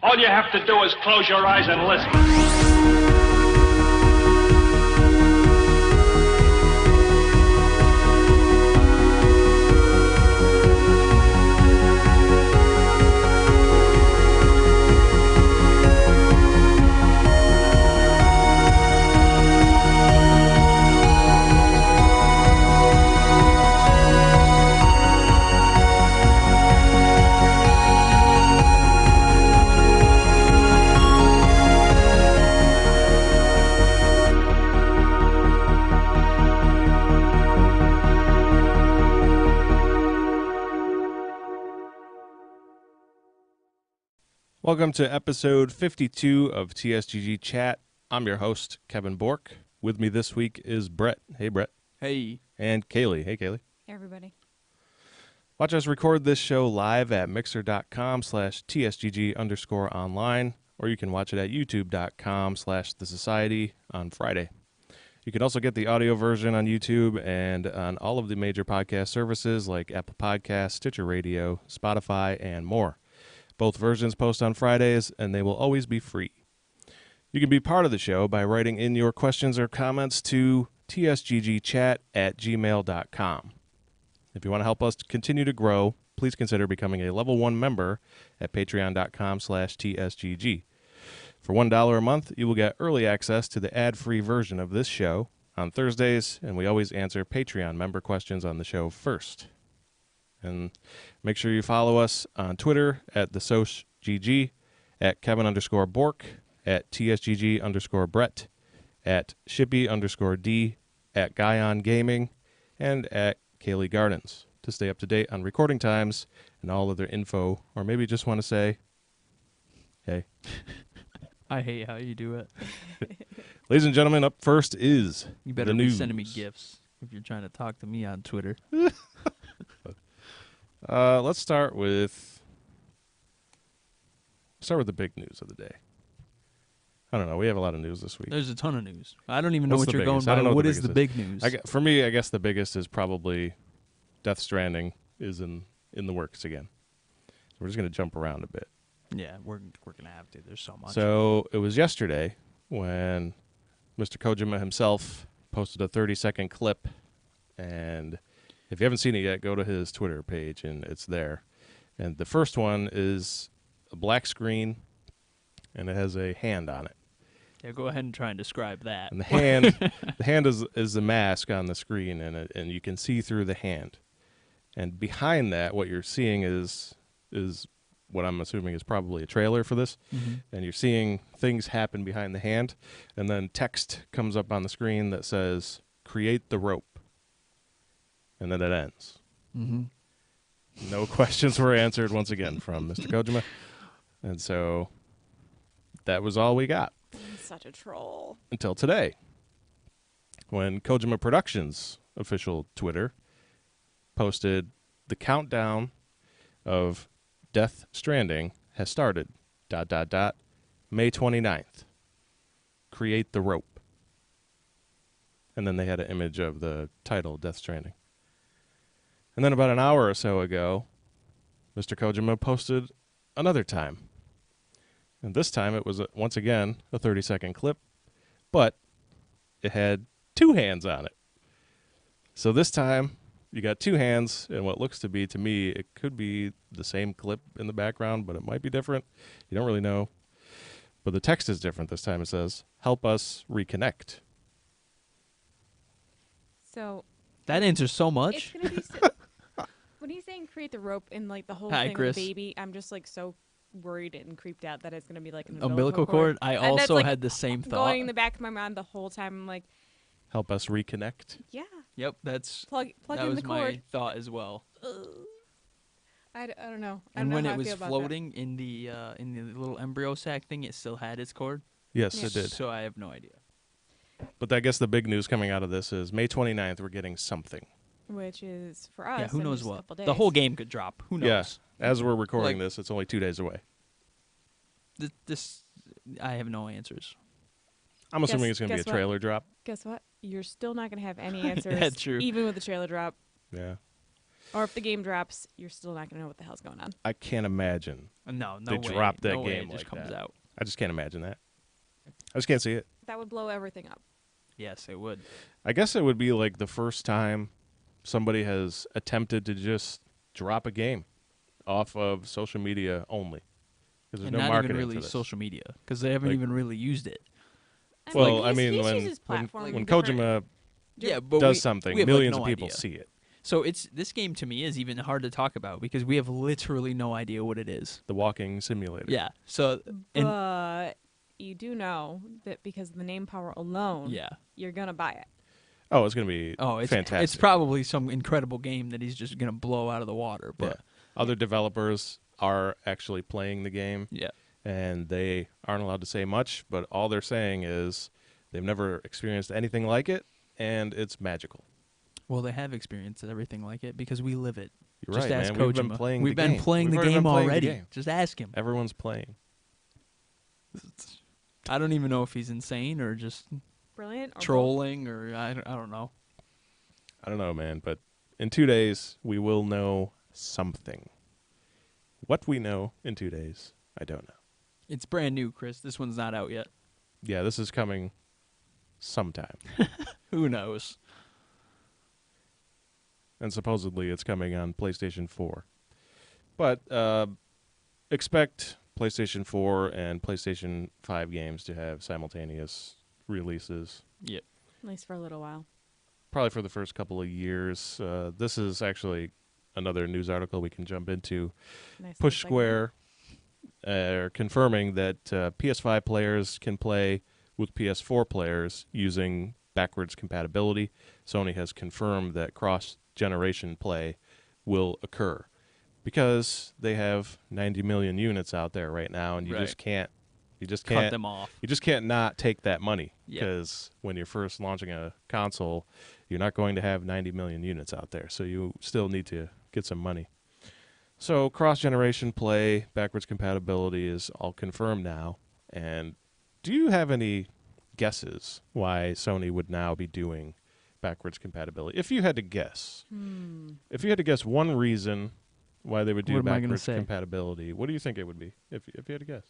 All you have to do is close your eyes and listen. Welcome to episode 52 of TSGG Chat. I'm your host, Kevin Bork. With me this week is Brett. Hey, Brett. Hey. And Kailey. Hey, Kailey. Hey, everybody. Watch us record this show live at mixer.com/TSGG_online, or you can watch it at youtube.com/The Society on Friday. You can also get the audio version on YouTube and on all of the major podcast services like Apple Podcasts, Stitcher Radio, Spotify, and more. Both versions post on Fridays, and they will always be free. You can be part of the show by writing in your questions or comments to tsggchat@gmail.com. If you want to help us continue to grow, please consider becoming a Level 1 member at patreon.com/TSGG. For $1 a month, you will get early access to the ad-free version of this show on Thursdays, and we always answer Patreon member questions on the show first. And make sure you follow us on Twitter at TheSocGG, at Kevin_Bork, at TSGG_Brett, at Shippy_D, at Guyon Gaming, and at Kailey Gardens to stay up to date on recording times and all other info, or maybe just want to say, hey. I hate how you do it. Ladies and gentlemen, up first is You better the be news. sending me gifts if you're trying to talk to me on Twitter. Let's start with the big news of the day. I don't know. We have a lot of news this week. There's a ton of news. I don't even know What's what the you're going biggest? I by. don't know What what is the the biggest big news? For me, I guess the biggest is probably Death Stranding is in the works again. So we're just going to jump around a bit. Yeah, we're going to have to. There's so much. So it was yesterday when Mr. Kojima himself posted a 30-second clip, and if you haven't seen it yet, go to his Twitter page, and it's there. And the first one is a black screen, and it has a hand on it. Yeah, go ahead and try and describe that. And the hand is the mask on the screen, and you can see through the hand. And behind that, what you're seeing is what I'm assuming is probably a trailer for this. Mm-hmm. And you're seeing things happen behind the hand, and then text comes up on the screen that says, "Create the rope." And then it ends. Mm-hmm. No questions were answered once again from Mr. Kojima. And so that was all we got. I'm such a troll. Until today, when Kojima Productions official Twitter posted the countdown of Death Stranding has started, ... May 29th. Create the rope. And then they had an image of the title, Death Stranding. And then about an hour or so ago, Mr. Kojima posted another time. And this time it was, once again, a 30-second clip, but it had two hands on it. So this time, you got two hands, and what looks to be, to me, it could be the same clip in the background, but it might be different. You don't really know. But the text is different this time. It says, "Help us reconnect." So That answers so it's much. gonna be. When he's saying create the rope and like the whole Hi, thing Chris. with the baby, I'm just like so worried and creeped out that it's gonna be like an Umbilical cord? I And that's, also like, had the same thought. going in the back of my mind the whole time. I'm like, Help us reconnect. yeah, Yep, that's plug that in was the my cord. thought as well. I don't know. I And don't when know it how I was feel about floating in the little embryo sack thing, it still had its cord. Yes, Yeah. it did. So I have no idea. But I guess the big news coming out of this is May 29th, we're getting something. that. Which is for us. Yeah, who in knows just a what? couple days. The whole game could drop. Who knows? Yeah, as we're recording Like- this, it's only 2 days away. This I have no answers. I'm assuming it's going to be a guess what? trailer drop. Guess what? You're still not gonna have any answers. Yeah, true. Even with the trailer drop, Yeah. or if the game drops, you're still not gonna know what the hell's going on. I can't imagine No they way. drop that no way game it just like comes that. out. I just can't imagine that. I just can't see it. That would blow everything up. Yes, it would. I guess it would be like the first time somebody has attempted to just drop a game off of social media only. Because there's And no not marketing even really for this. social media, because they haven't Like- even really used it. Well, I he's mean, used when his platform when in different- Kojima Yeah, but does we something, have, millions like, of no people idea. see it. So this game to me is even hard to talk about because we have literally no idea what it is. The walking simulator. Yeah. So and But you do know that because of the name power alone, yeah. you're gonna buy it. Oh, it's going to be Oh, it's fantastic. It's probably some incredible game that he's just gonna blow out of the water. But Other developers are actually playing the game, yeah. and they aren't allowed to say much, but all they're saying is they've never experienced anything like it, and it's magical. Well, they have experienced everything like it because we live it. You're Just right, ask man. Kojima. We've been playing We've the been game. playing We've the already game been playing the already. game. Just ask him. Everyone's playing. I don't even know if he's insane or just Brilliant. Or trolling or I don't know. I don't know, man, but in 2 days, we will know something. What we know in 2 days, I don't know. It's brand new, Chris. This one's not out yet. Yeah, this is coming sometime. Who knows? And supposedly it's coming on PlayStation 4. But expect PlayStation 4 and PlayStation 5 games to have simultaneous releases, Yep. At least for a little while. probably for the first couple of years. This is actually another news article we can jump into. Nice Push little segment. Square are confirming that PS5 players can play with PS4 players using backwards compatibility. Sony has confirmed that cross-generation play will occur because they have 90 million units out there right now, and you Right. just can't Cut them off. you just can't not take that money Yeah. because when you're first launching a console, you're not going to have 90 million units out there, so you still need to get some money. So cross-generation play, backwards compatibility is all confirmed now. And do you have any guesses why Sony would now be doing backwards compatibility? If you had to guess, if you had to guess one reason why they would do What am I gonna backwards say? compatibility, what do you think it would be? If you had to guess,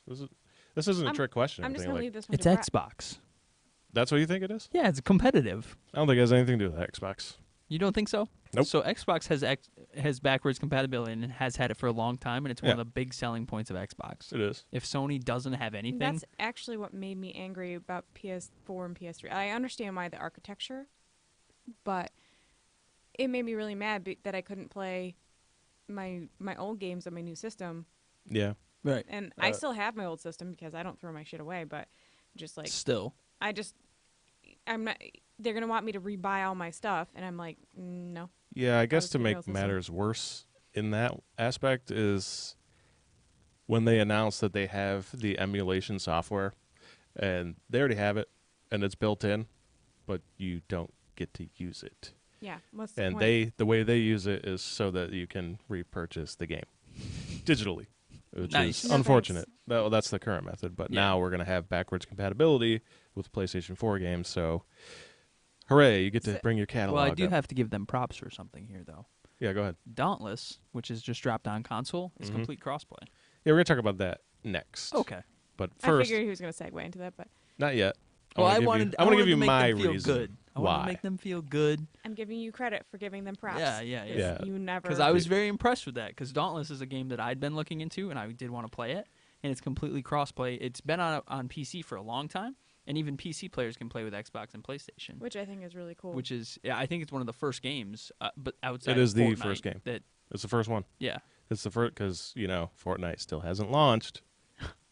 this isn't a trick question. I'm just anything gonna like- leave this one It's to Brett. Xbox. That's what you think it is? Yeah, it's competitive. I don't think it has anything to do with Xbox. You don't think so? Nope. So Xbox has backwards compatibility and has had it for a long time, and it's one of Yeah. the big selling points of Xbox. It is. If Sony doesn't have anything, That's actually what made me angry about PS4 and PS3. I understand why the architecture, but it made me really mad that I couldn't play my old games on my new system. Yeah. right? And I still have my old system because I don't throw my shit away, but just like Still, I'm not. They're gonna want me to rebuy all my stuff, and I'm like, no. Yeah, I guess was to getting make those also. matters worse in that aspect is when they announce that they have the emulation software and they already have it and it's built in, but you don't get to use it. Yeah. What's the And point? the way they use it is so that you can repurchase the game digitally, which Nice. is No, unfortunate. That's the current method, but Yeah. now we're going to have backwards compatibility with PlayStation 4 games, so hooray, you get to So- bring your catalog well, I do up. have to give them props for something here, though. Yeah, go ahead. Dauntless, which is just dropped on console, is Mhm. complete crossplay. Yeah, we're going to talk about that next. Okay. But I first, figured he was gonna segue into that, but not yet. Well, I wanted wanted to give you to make my them feel reason good. I wanted to why. make them feel good I'm giving you credit for giving them props. Yeah, yeah, 'cause yeah. You never. because I was very impressed with that. Because Dauntless is a game that I'd been looking into, and I did want to play it, and it's completely crossplay. It's been on PC for a long time, and even PC players can play with Xbox and PlayStation. which I think is really cool. Which is, yeah, I think it's one of the first games, but outside It of is the Fortnite first game. that, It's the first one. yeah, It's the first because Fortnite still hasn't launched.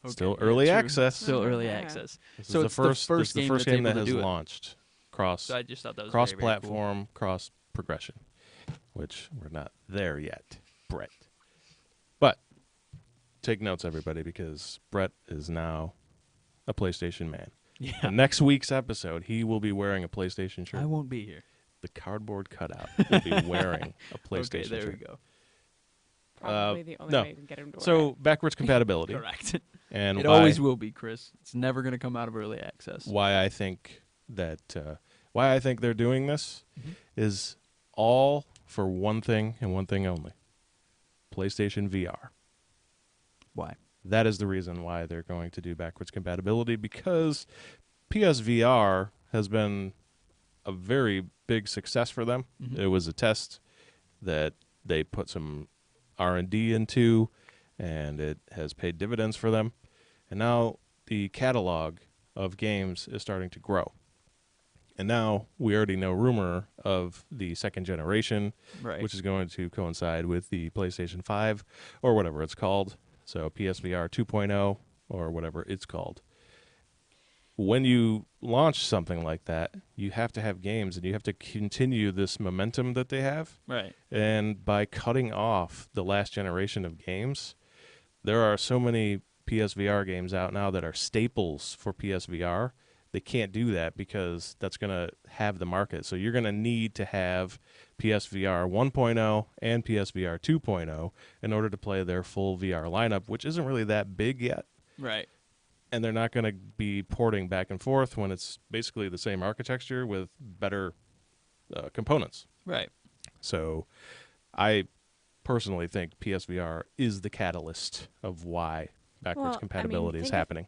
okay, Still yeah, early true. access. Still early Yeah. access. This So is it's the first. the this first is the game first that's game that able to has do it. launched cross So I just thought that was very, very cool. platform, cross progression, which we're not there yet, Brett. But take notes, everybody, because Brett is now a PlayStation man. Yeah, And next week's episode, he will be wearing a PlayStation shirt. I won't be here. The cardboard cutout will be wearing a PlayStation Okay, there shirt. we go. Probably the only no. way to get him to wear So it. backwards compatibility, Correct. and It why, always will be, Chris. It's never going to come out of early access. why I think they're doing this is all for one thing and one thing only: PlayStation VR. Why? That is the reason why they're going to do backwards compatibility, because PSVR has been a very big success for them. Mhm. It was a test that they put some R&D into, and it has paid dividends for them. And now the catalog of games is starting to grow. And now we already know rumor of the second generation, Right. which is going to coincide with the PlayStation 5 or whatever it's called. So PSVR 2.0 or whatever it's called. When you launch something like that, you have to have games and you have to continue this momentum that they have. Right. And by cutting off the last generation of games, there are so many PSVR games out now that are staples for PSVR. They can't do that because that's going to have the market. So you're going to need to have PSVR 1.0 and PSVR 2.0 in order to play their full VR lineup, which isn't really that big yet. Right. And they're not going to be porting back and forth when it's basically the same architecture with better components. Right. So I personally think PSVR is the catalyst of why backwards Well, I mean, compatibility is think of- happening.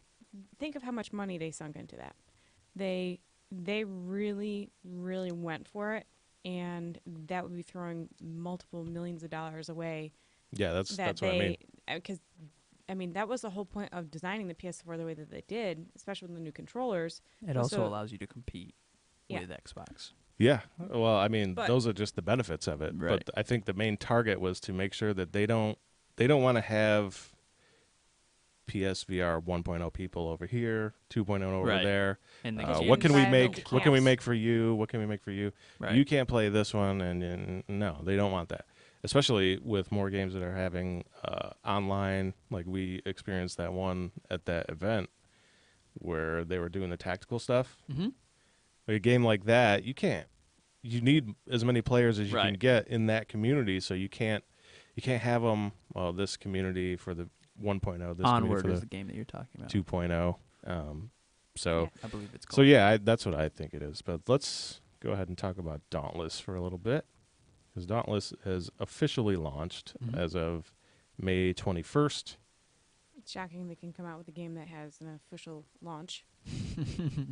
Think of how much money they sunk into that. They really, really went for it, and that would be throwing multiple millions of dollars away. Yeah, that's That what I mean. Because I mean, that was the whole point of designing the PS4 the way that they did, especially with the new controllers. It Well, also so- allows you to compete Yeah. with Xbox. Yeah, well, I mean, But- those are just the benefits of it. Right. But I think the main target was to make sure that they don't want to have PSVR 1.0 people over here, 2.0 over Right. there. And the Because What can we Buy make? multi What can we caps. make for you? What can we make for you? Right. You can't play this one, and no, they don't want that. Especially with more games that are having online, like we experienced that one at that event where they were doing the tactical stuff. Mm-hmm. A game like that, you can't. You need as many players as you can Right. get in that community, so you can't have them. Well, this community for the 1.0, this Onward community is for the game that you're talking about. the 2.0. So. Yeah. I believe it's called. So yeah, that's what I think it is. But let's go ahead and talk about Dauntless for a little bit, because Dauntless has officially launched Mhm. as of May 21st, It's shocking they can come out with a game that has an official launch.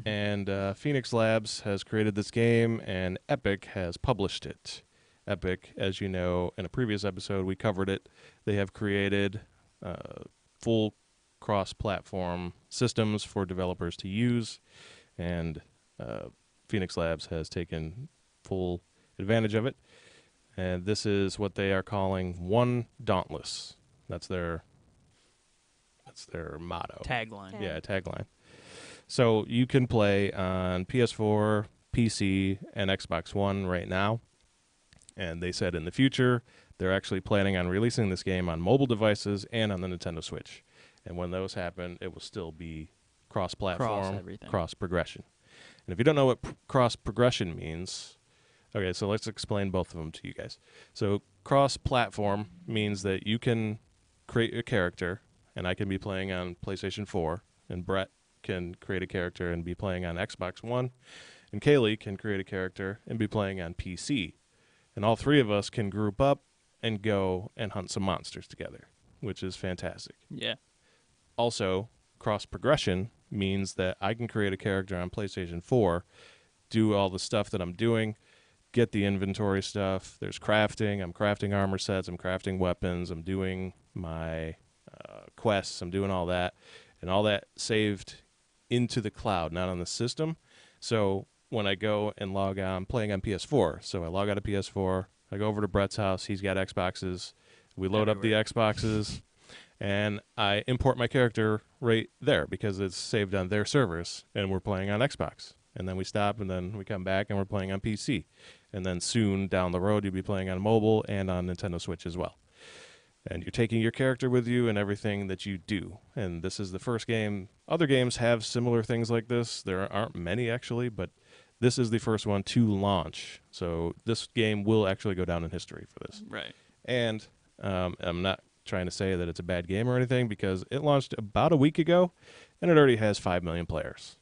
and Phoenix Labs has created this game, and Epic has published it. Epic, as you know, in a previous episode we covered it. They have created full cross-platform systems for developers to use, and Phoenix Labs has taken full advantage of it. And this is what they are calling One Dauntless. That's their motto. Tagline. Yeah, tagline. So you can play on PS4, PC, and Xbox One right now. And they said in the future, they're actually planning on releasing this game on mobile devices and on the Nintendo Switch. And when those happen, it will still be cross-platform, Cross-everything. cross-progression. And if you don't know what cross-progression means, okay, so let's explain both of them to you guys. So cross-platform means that you can create a character, and I can be playing on PlayStation 4, and Brett can create a character and be playing on Xbox One, and Kailey can create a character and be playing on PC. And all three of us can group up and go and hunt some monsters together, which is fantastic. Yeah. Also, cross-progression means that I can create a character on PlayStation 4, do all the stuff that I'm doing, get the inventory stuff. There's crafting. I'm crafting armor sets. I'm crafting weapons. I'm doing my quests. I'm doing all that. And all that saved into the cloud, not on the system. So when I go and log on, I'm playing on PS4. So I log out of PS4. I go over to Brett's house. He's got Xboxes. We load up the Xboxes. And I import my character right there because it's saved on their servers. And we're playing on Xbox. And then we stop, and then we come back, and we're playing on PC. And then soon down the road, you'll be playing on mobile and on Nintendo Switch as well. And you're taking your character with you in everything that you do. And this is the first game. Other games have similar things like this. There aren't many, actually, but this is the first one to launch. So this game will actually go down in history for this. Right. And I'm not trying to say that it's a bad game or anything, because it launched about a week ago, and it already has 5 million players.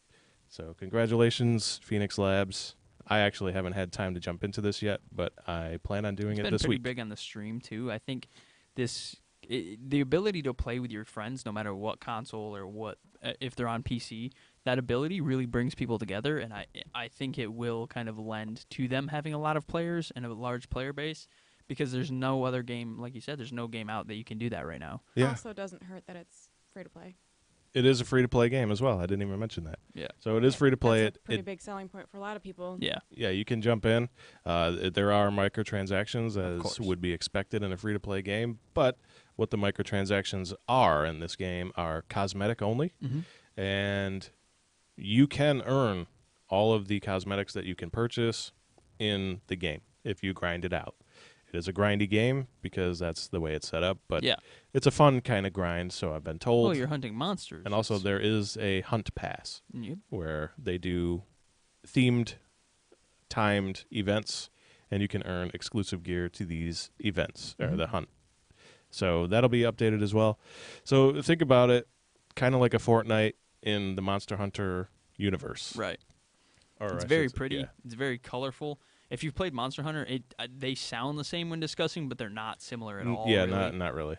So congratulations, Phoenix Labs. I actually haven't had time to jump into this yet, but I plan on doing It's it been this pretty week. big on the stream too. I think this the ability to play with your friends, no matter what console or what, if they're on PC, that ability really brings people together, and I think it will kind of lend to them having a lot of players and a large player base, because there's no other game, like you said, there's no game out that you can do that right now. Yeah. Also, doesn't hurt that it's free to play. It is a free-to-play game as well. I didn't even mention that. Yeah. So it is free-to-play. That's a pretty big selling point for a lot of people. Yeah. Yeah, you can jump in. There are microtransactions, course. as would be expected in a free-to-play game. But what the microtransactions are in this game are cosmetic only. Mm-hmm. And you can earn all of the cosmetics that you can purchase in the game if you grind it out. It is a grindy game because that's the way it's set up, but Yeah. it's a fun kind of grind, so I've been told. Well, you're hunting monsters. And also there is a hunt pass Yep. where they do themed, timed events, and you can earn exclusive gear to these events, or the hunt. So that'll be updated as well. So think about it kind of like a Fortnite in the Monster Hunter universe. Right. Or It's I very should say- pretty. yeah. It's very colorful. If you've played Monster Hunter, they sound the same when discussing, but they're not similar at all. Yeah, really. not really.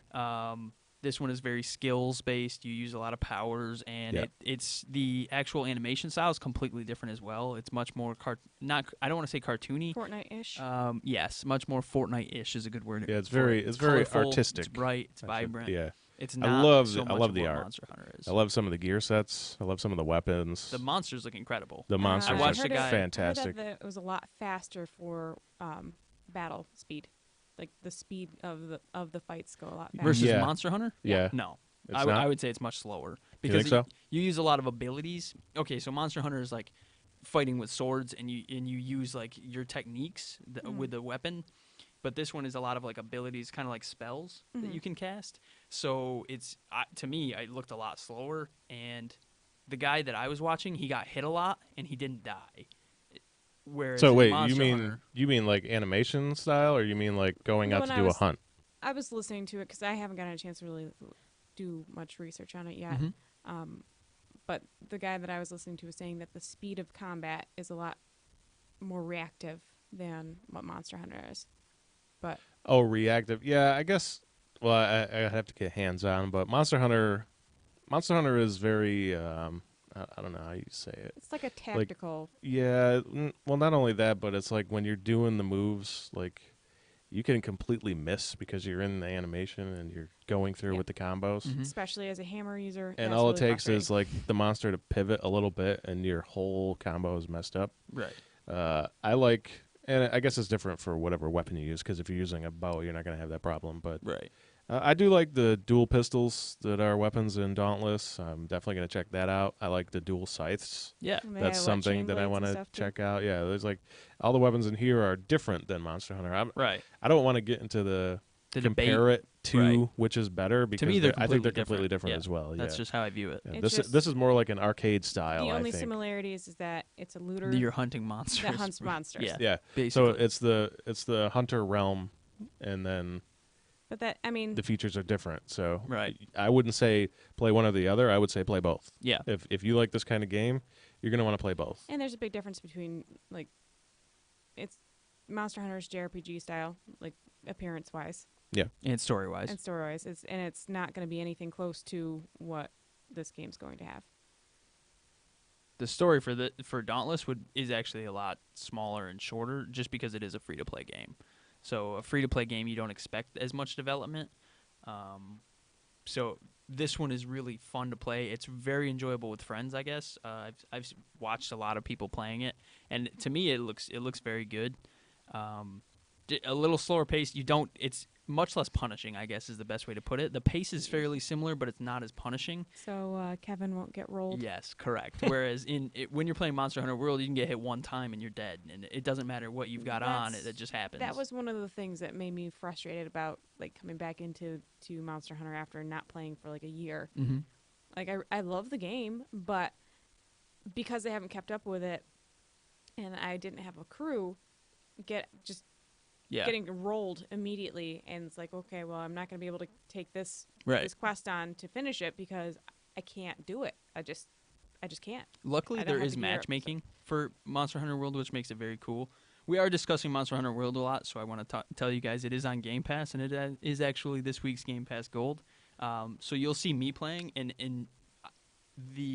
This one is very skills based. You use a lot of powers, and Yeah. it's the actual animation style is completely different as well. It's much more I don't want to say cartoony. Fortnite-ish. Yes, much more Fortnite-ish is a good word. Yeah, it's for very it. it's very colorful, artistic. It's bright. It's I should- vibrant. Yeah. It's I not love so the- I much love of the what art. Monster Hunter is. I love some of the gear sets. I love some of the weapons. The monsters look incredible. The monsters I watched are a guy- fantastic. I heard that it was a lot faster for battle speed. Like the speed of the fights go a lot faster. Versus Yeah. Monster Hunter? Yeah. No. It's I not? would say it's much slower. You Because think so? you use a lot of abilities. Okay, so Monster Hunter is like fighting with swords, and you use like your techniques with the weapon. But this one is a lot of like abilities, kind of like spells that you can cast. So it's to me, it looked a lot slower. And the guy that I was watching, he got hit a lot and he didn't die. Whereas So in wait, Monster Hunter, you mean like animation style, or you mean like going out When to I do was- a hunt? I was listening to it because I haven't gotten a chance to really do much research on it yet. But the guy that I was listening to was saying that the speed of combat is a lot more reactive than what Monster Hunter is. But Oh, reactive. Yeah, I guess. Well, I have to get hands on, but Monster Hunter is very. I don't know how you say it. it's like a tactical. Yeah. Well, not only that, but it's like when you're doing the moves, like you can completely miss because you're in the animation and you're going through Yeah. with the combos. especially as a hammer user. And that's all really it takes is frustrating. like the monster to pivot a little bit, and your whole combo is messed up. right. I like, and I guess it's different for whatever weapon you use, because if you're using a bow, you're not going to have that problem. But Right. I do like the dual pistols that are weapons in Dauntless. I'm definitely going to check that out. I like the dual scythes. Yeah. And they That's have, something chain that I blades want and to stuff, too. check out. Yeah, there's like all the weapons in here are different than Monster Hunter. Right. I don't want to get into the The compare debate. it to Right. which is better, because me, they're I think they're completely completely different different. as well. That's yeah. just how I view it. Yeah, It's this just- this is more like an arcade style. The only I think. similarity is that it's a looter You're hunting monsters. that hunts monsters. Yeah. Yeah. Basically. So it's the hunter realm, and then But that, I mean, the features are different. So Right. I wouldn't say play one or the other. I would say play both. Yeah. If you like this kind of game, you're gonna want to play both. and there's a big difference between, like, it's Monster Hunter's JRPG style, like, appearance-wise And story wise. and story-wise. And it's not going to be anything close to what this game's going to have. The story for Dauntless is actually a lot smaller and shorter, just because it is a free to play game. So a free to play game, you don't expect as much development. So this one is really fun to play. It's very enjoyable with friends, I guess. I've watched a lot of people playing it, and to me, it looks very good. A little slower pace. It's much less punishing, I guess, is the best way to put it. The pace is fairly similar, but it's not as punishing. So Kevin won't get rolled. Yes, correct. Whereas when you're playing Monster Hunter World, you can get hit one time and you're dead, and it doesn't matter what you've got on; it just happens. That was one of the things that made me frustrated about, like, coming back into Monster Hunter after not playing for like a year. Mm-hmm. Like, I love the game, but because they haven't kept up with it, and I didn't have a crew, getting rolled immediately, and it's like, okay, well, I'm not going to be able to take this quest on to finish it because I can't do it. I just can't. Luckily, I don't there have is the gear up, so- matchmaking for Monster Hunter World, which makes it very cool. We are discussing Monster Hunter World a lot, so I want to tell you guys it is on Game Pass, and it is actually this week's Game Pass Gold. So you'll see me playing, and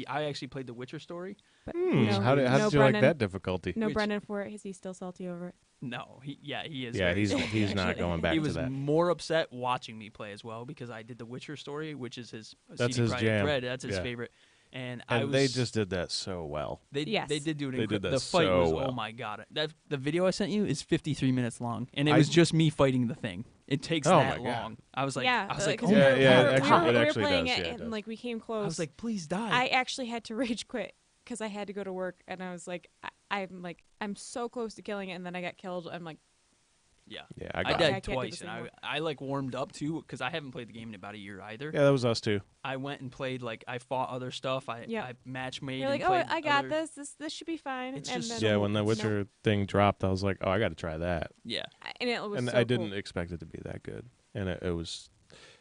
I actually played the Witcher story. But How did you like Brennan, that difficulty? No Which- Brennan for it. Is he still salty over it? No, he is. Yeah, very salty, he's not actually. going back He to was that. more upset watching me play as well because I did the Witcher story, which is his That's CD his Projekt jam. Red. That's his Yeah. favorite. And They just did that so well. Yes. They did do it. They did that the fight so was well. oh my god. The video I sent you is 53 minutes long, and it I- was just me fighting the thing. It takes Oh that my God. long. I was like, yeah, oh because my Yeah, god. yeah, we actually- were, it we were actually playing does, it yeah, it and does. we came close. I was like, please die. I actually had to rage quit because I had to go to work, and I was like, I'm so close to killing it, and then I got killed. I'm like, yeah. Yeah, I I got it. I died can't do twice, this and anymore. I like warmed up too because I haven't played the game in about a year either. Yeah, that was us too. I went and played I fought other stuff. I match made. you're and like, oh, played I got other- this should be fine. It's and just then, Yeah, when the no. Witcher thing dropped, I was like, oh, I got to try that. Yeah, And it was And so I didn't cool. expect it to be that good. And it was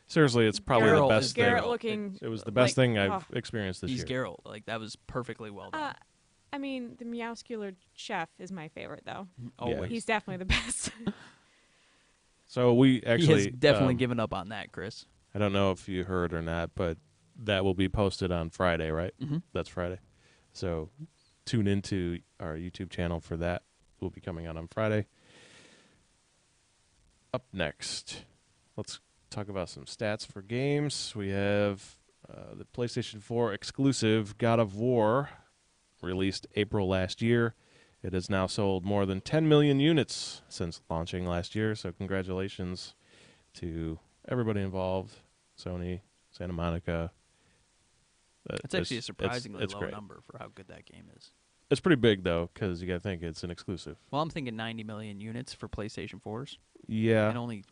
seriously, it's probably Geralt the is best thing. Garrett looking. It was the best like, thing I've oh. experienced this he's year. Geralt. Like that was perfectly well done. I mean, the Meowscular chef is my favorite, though. Always. He's definitely the best. So we He actually has definitely given up on that, Chris. I don't know if you heard or not, but that will be posted on Friday, right? Mhm. That's Friday. So tune into our YouTube channel for that. Will be coming out on Friday. Up next, let's talk about some stats for games. We have the PlayStation 4 exclusive God of War, released April last year. It has now sold more than 10 million units since launching last year, so congratulations to everybody involved, Sony, Santa Monica. It's actually a It's surprisingly low great. number for how good that game is. It's pretty big, though, because you got to think it's an exclusive. Well, I'm thinking 90 million units for PlayStation 4s, Yeah. and only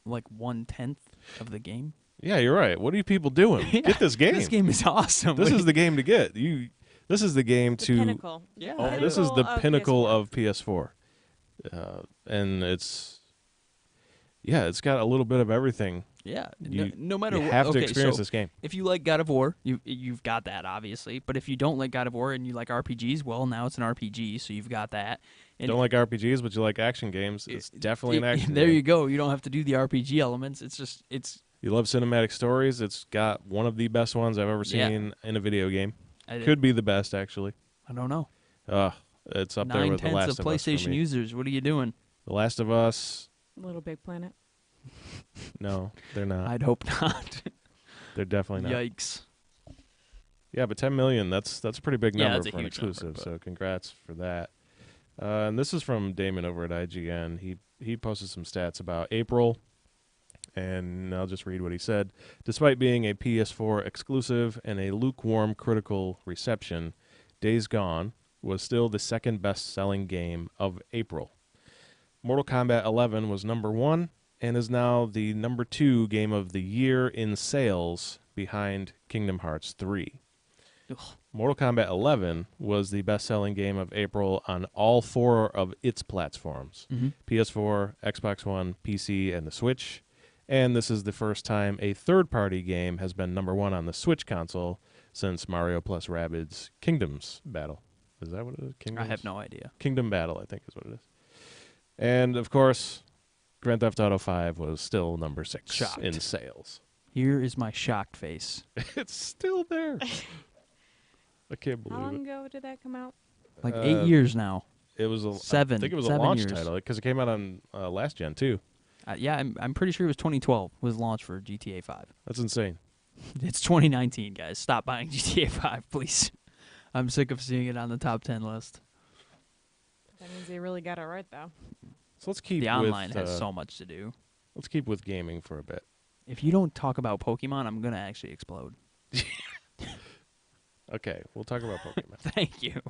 like 1/10 of the game. Yeah, you're right. What are you people doing? Yeah, Get this game. This game is awesome. This is the game to get. This is the game the to. pinnacle. Yeah. Oh, The this is the pinnacle PS4. of PS4, and it's got a little bit of everything. Yeah. You, no matter you what. have to okay, experience so this game. if you like God of War, you've got that obviously. But if you don't like God of War and you like RPGs, well, now it's an RPG, so you've got that. And Don't like RPGs, but you like action games. It's definitely an action. There game. you go. You don't have to do the RPG elements. It's. You love cinematic stories. It's got one of the best ones I've ever Yeah. seen in a video game. I Could be the best, actually. don't know. It's up there with The 9/10 Last of of Us. For PlayStation me. users. What are you doing? The Last of Us. Little Big Planet. No, they're not. I'd hope not. They're definitely not. Yikes. Yeah, but 10 million, that's a pretty big Yeah, number that's a for an huge number, exclusive, but- so congrats for that. And this is from Damon over at IGN. He posted some stats about April, and I'll just read what he said. Despite being a PS4 exclusive and a lukewarm critical reception, Days Gone was still the second best-selling game of April. Mortal Kombat 11 was number 1 and is now the number 2 game of the year in sales behind Kingdom Hearts 3. Ugh. Mortal Kombat 11 was the best-selling game of April on all 4 of its platforms, Mhm. PS4, Xbox One, PC, and the Switch. And this is the first time a third-party game has been number 1 on the Switch console since Mario plus Rabbids Kingdoms Battle. Is that what it is? I have no idea. Kingdom Battle, I think is what it is. And, of course, Grand Theft Auto 5 was still number 6 Shocked. in sales. Here is my shocked face. It's still there. I can't How believe long it. ago did that come out? Like 8 years now. It was a 7. I think it was a 7 launch years. title because it came out on last gen too. Yeah, I'm pretty sure it was 2012 was launch for GTA 5. That's insane. It's 2019, guys. Stop buying GTA 5, please. I'm sick of seeing it on the top 10 list. That means they really got it right, though. So let's keep The online with, has so much to do. Let's keep with gaming for a bit. If you don't talk about Pokemon, I'm going to actually explode. Okay, we'll talk about Pokemon. Thank you.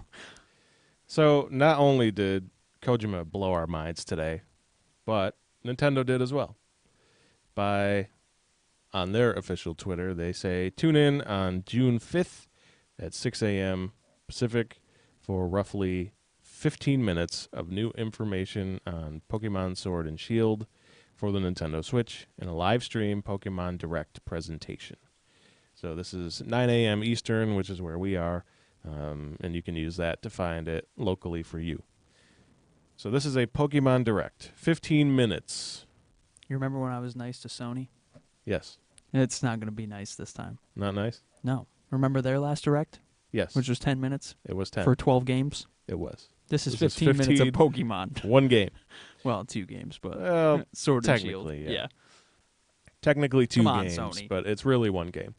So not only did Kojima blow our minds today, but Nintendo did as well. On their official Twitter, they say, tune in on June 5th at 6 a.m. Pacific for roughly 15 minutes of new information on Pokemon Sword and Shield for the Nintendo Switch and a live stream Pokemon Direct presentation. So this is 9 a.m. Eastern, which is where we are, and you can use that to find it locally for you. So this is a Pokemon Direct. 15 minutes. You remember when I was nice to Sony? Yes. It's not going to be nice this time. Not nice? No. Remember their last Direct, Yes. which was 10 minutes It was 10. for 12 games? It was. This is This is 15 minutes of 15 Pokemon. One game. Well, 2 games, but Well, Sword and Shield. technically, yeah. Technically 2 Come on, games, Sony. but it's really 1 game.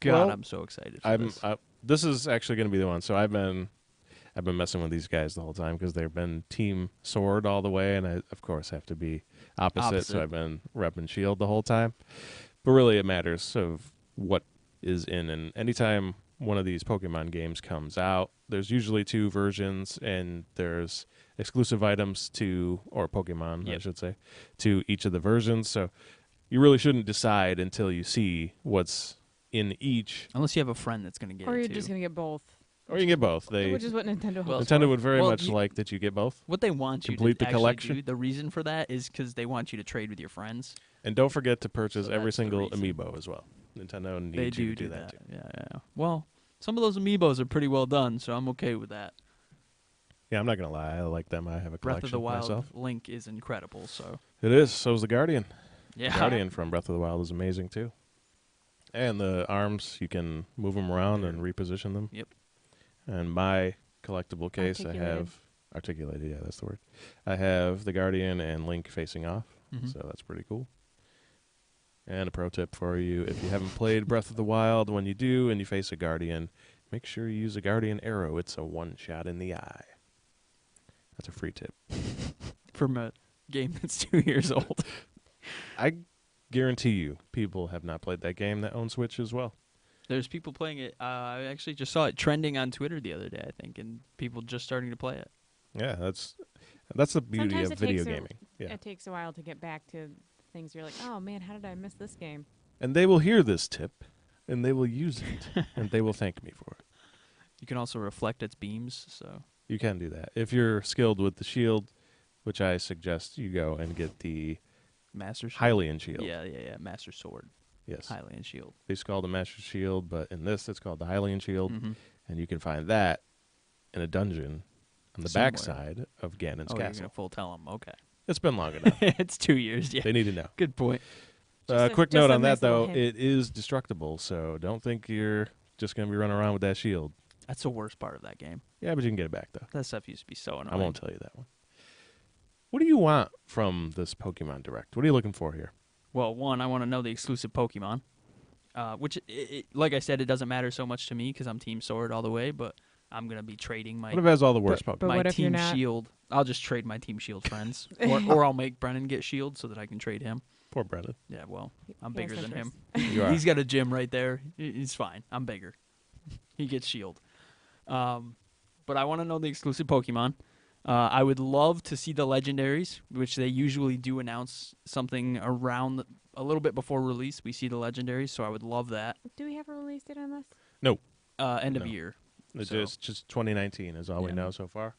God, Well, I'm so excited for this. This is actually going to be the one. So I've been messing with these guys the whole time because they've been Team Sword all the way, and I, of course, have to be opposite. So I've been repping Shield the whole time. But really, it matters of what is in. And anytime one of these Pokemon games comes out, there's usually 2 versions, and there's exclusive items to, or Pokemon, I should say, to each of the versions. So you really shouldn't decide until you see what's in each. Unless you have a friend that's going to get Or it you're too. just going to get both. Or you can get both. Which is what Nintendo hopes Nintendo for. would very Well, much you- like that you get both. What they want you Complete to the actually collection. do, the reason for that is because they want you to trade with your friends. And don't forget to purchase So every that's the single reason. amiibo as well. Nintendo needs They you to do that too. Yeah. Well, some of those amiibos are pretty well done, so I'm okay with that. Yeah, I'm not gonna lie. I like them. I have a Breath collection of the Wild myself. Link is incredible, so It is. So is the Guardian. yeah. The Guardian from Breath of the Wild is amazing too. And the arms, you can move them around and reposition them. Yep. And my collectible case, I have articulated. Yeah, that's the word. I have the Guardian and Link facing off, so that's pretty cool. And a pro tip for you: if you haven't played Breath of the Wild, when you do and you face a Guardian, make sure you use a Guardian arrow. It's a one-shot in the eye. That's a free tip. From a game that's 2 years old. I guarantee you, people have not played that game that own Switch as well. There's people playing it. I actually just saw it trending on Twitter the other day, I think, and people just starting to play it. Yeah, that's the beauty Sometimes of it video takes gaming. Yeah. It takes a while to get back to things you're like, oh man, how did I miss this game? And they will hear this tip, and they will use it, and they will thank me for it. You can also reflect its beams, so You can do that. If you're skilled with the shield, which I suggest you go and get the Master Shield. Hylian shield. Yeah, Master Sword. Yes. Hylian Shield. It's called the Master Shield, but in this it's called the Hylian Shield, Mm-hmm. and you can find that in a dungeon on the Somewhere. backside of Ganon's Oh, you're castle. going to full tell them. Okay. It's been long enough. It's 2 years, yeah. They need to know. Good point. Quick Just note a on nice that, little though. hint. It is destructible, so don't think you're just going to be running around with that shield. That's the worst part of that game. Yeah, but you can get it back, though. That stuff used to be so annoying. I won't tell you that one. What do you want from this Pokemon Direct? What are you looking for here? Well, one, I want to know the exclusive Pokemon, which, like I said, it doesn't matter so much to me because I'm Team Sword all the way, but I'm going to be trading my What if it has all the worst But Pokemon? my what if you're Team not- Shield. I'll just trade my Team Shield friends, or I'll make Brennan get Shield so that I can trade him. Poor Brennan. Yeah, well, I'm He has bigger than him. interest. You are. He's got a gym right there. He's fine. I'm bigger. He gets Shield. But I want to know the exclusive Pokemon. I would love to see the legendaries, which they usually do announce something around a little bit before release. We see the legendaries, so I would love that. Do we have a release date on this? No. End No. of year. It's So- just 2019 is all we Yeah. know so far.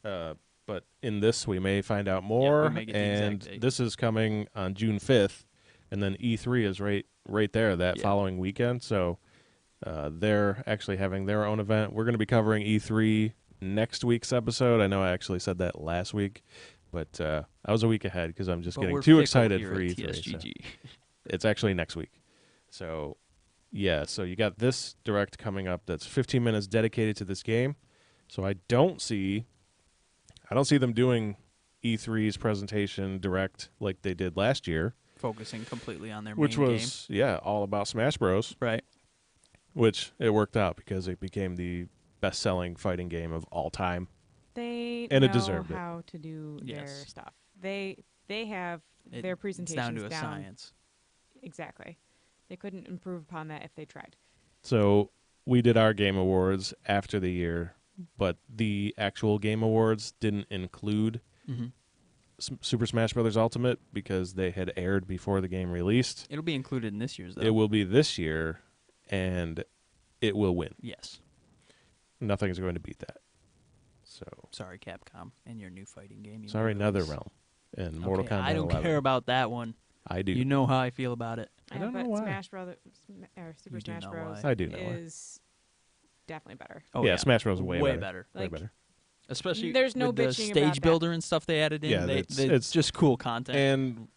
But in this, we may find out more. may get the exact And date. this is coming on June 5th, and then E3 is right there that Yeah. following weekend. So they're actually having their own event. We're going to be covering E3 next week's episode. I know I actually said that last week, but I was a week ahead because I'm just But getting we're too fickle excited here for at E3. so TSGG. it's actually next week. So, yeah, so you got this direct coming up that's 15 minutes dedicated to this game. So I don't see them doing E3's presentation direct like they did last year, Focusing completely on their which main was all about Smash Bros, game. Right. which it worked out because it became the best-selling fighting game of all time. They And know it deserved it. how to do their Yes. stuff. They have their It's presentations down to a science. Exactly. They couldn't improve upon that if they tried. So we did our Game Awards after the year, but the actual Game Awards didn't include Mm-hmm. Super Smash Bros. Ultimate because they had aired before the game released. It'll be included in this year's, though. It will be this year, and it will win. Yes. Nothing is going to beat that. So Sorry, Capcom, and your new fighting game. you sorry, may release. NetherRealm and Mortal Okay, Kombat I don't 11. care about that one. I do. You know how I feel about it. I don't know but why. Smash Brothers or Super You do Smash know Bros. why. I do know why. is definitely better. Oh, yeah, Smash Bros. Way better. better. Way Like, better. Especially There's no with the bitching about stage that. builder and stuff they added in. Yeah, it's just cool content. And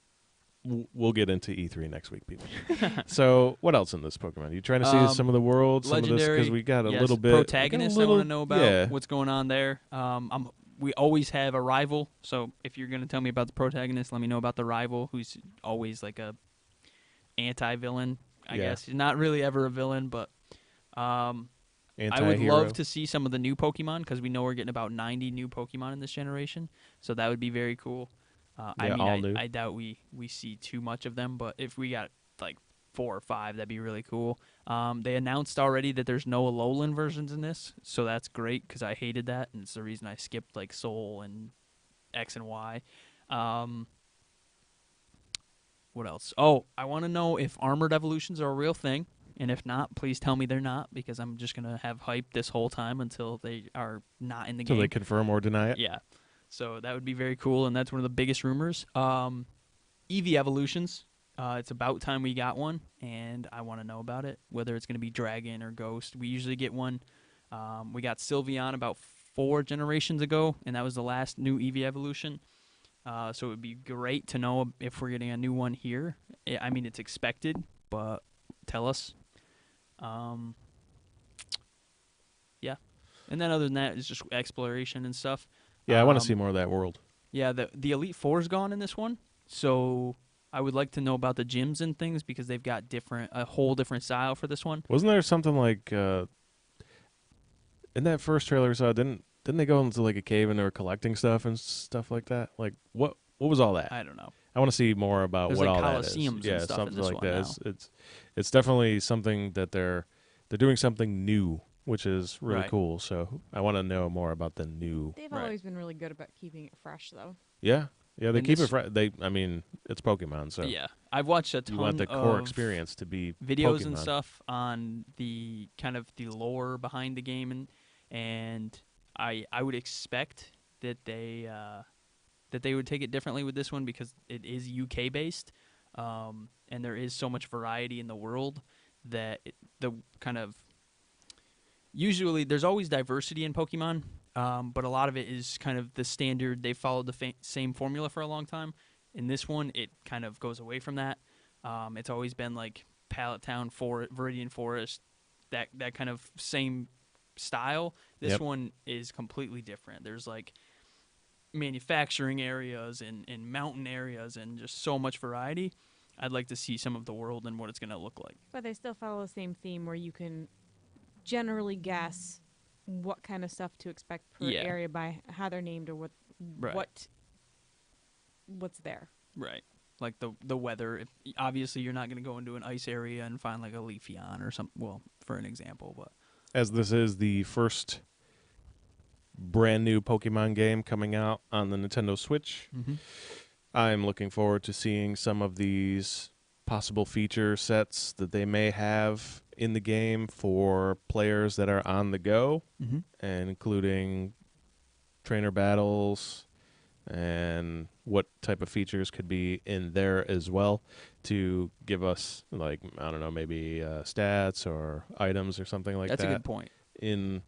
we'll get into E3 next week, people. So, what else in this Pokemon? You trying to see some of the world, some of this, Legendary, because we got a yes, little bit. protagonist. I want to know about yeah. what's going on there. We always have a rival, so if you're going to tell me about the protagonist, let me know about the rival, who's always like a anti-villain. I guess he's not really ever a villain, but I would love to see some of the new Pokemon, because we know we're getting about 90 new Pokemon in this generation, so that would be very cool. I doubt we see too much of them, but if we got like 4 or 5, that'd be really cool. They announced already that there's no Alolan versions in this, so that's great, because I hated that, and it's the reason I skipped like Soul and X and Y. What else? Oh, I want to know if armored evolutions are a real thing, and if not, please tell me they're not, because I'm just going to have hype this whole time until they are not in the game. Until they confirm or deny it? Yeah. So that would be very cool, and that's one of the biggest rumors. Eevee evolutions. It's about time we got one, and I want to know about it, whether it's going to be Dragon or Ghost. We usually get one. We got Sylveon about 4 generations ago, and that was the last new Eevee evolution. So it would be great to know if we're getting a new one here. I mean, it's expected, but tell us. Yeah. And then other than that, it's just exploration and stuff. Yeah, I want to see more of that world. Yeah, the Elite Four is gone in this one, so I would like to know about the gyms and things, because they've got a whole different style for this one. Wasn't there something like in that first trailer? So didn't they go into like a cave and they were collecting stuff and stuff like that? Like what was all that? I don't know. I want to see more about There's what like all that is. Colosseums Yeah, and stuff something in this like one that. now. It's definitely something that they're doing something new, which is really Right. cool. So I want to know more about the new. They've Right. always been really good about keeping it fresh, though. Yeah, they And keep this- it fresh. I mean, it's Pokemon, so Yeah, I've watched a ton you want the core of experience to be videos Pokemon. and stuff on the kind of the lore behind the game, and I would expect that they would take it differently with this one, because it is UK based, and there is so much variety in the world that the kind of usually there's always diversity in Pokemon, but a lot of it is kind of the standard. They followed the same formula for a long time. In this one, it kind of goes away from that. It's always been like Pallet Town, Viridian Forest, that kind of same style. This Yep. one is completely different. There's like manufacturing areas and mountain areas and just so much variety. I'd like to see some of the world and what it's going to look like. But they still follow the same theme, where you can generally guess what kind of stuff to expect per Yeah. area by how they're named or Right. what's there. Right. Like the weather. Obviously, you're not going to go into an ice area and find like a Leafeon or something. Well, for an example, but As this is the first brand new Pokemon game coming out on the Nintendo Switch, I'm looking forward to seeing some of these possible feature sets that they may have in the game for players that are on the go, and including trainer battles and what type of features could be in there as well to give us, like, I don't know, maybe stats or items or something like that's that. a good point. In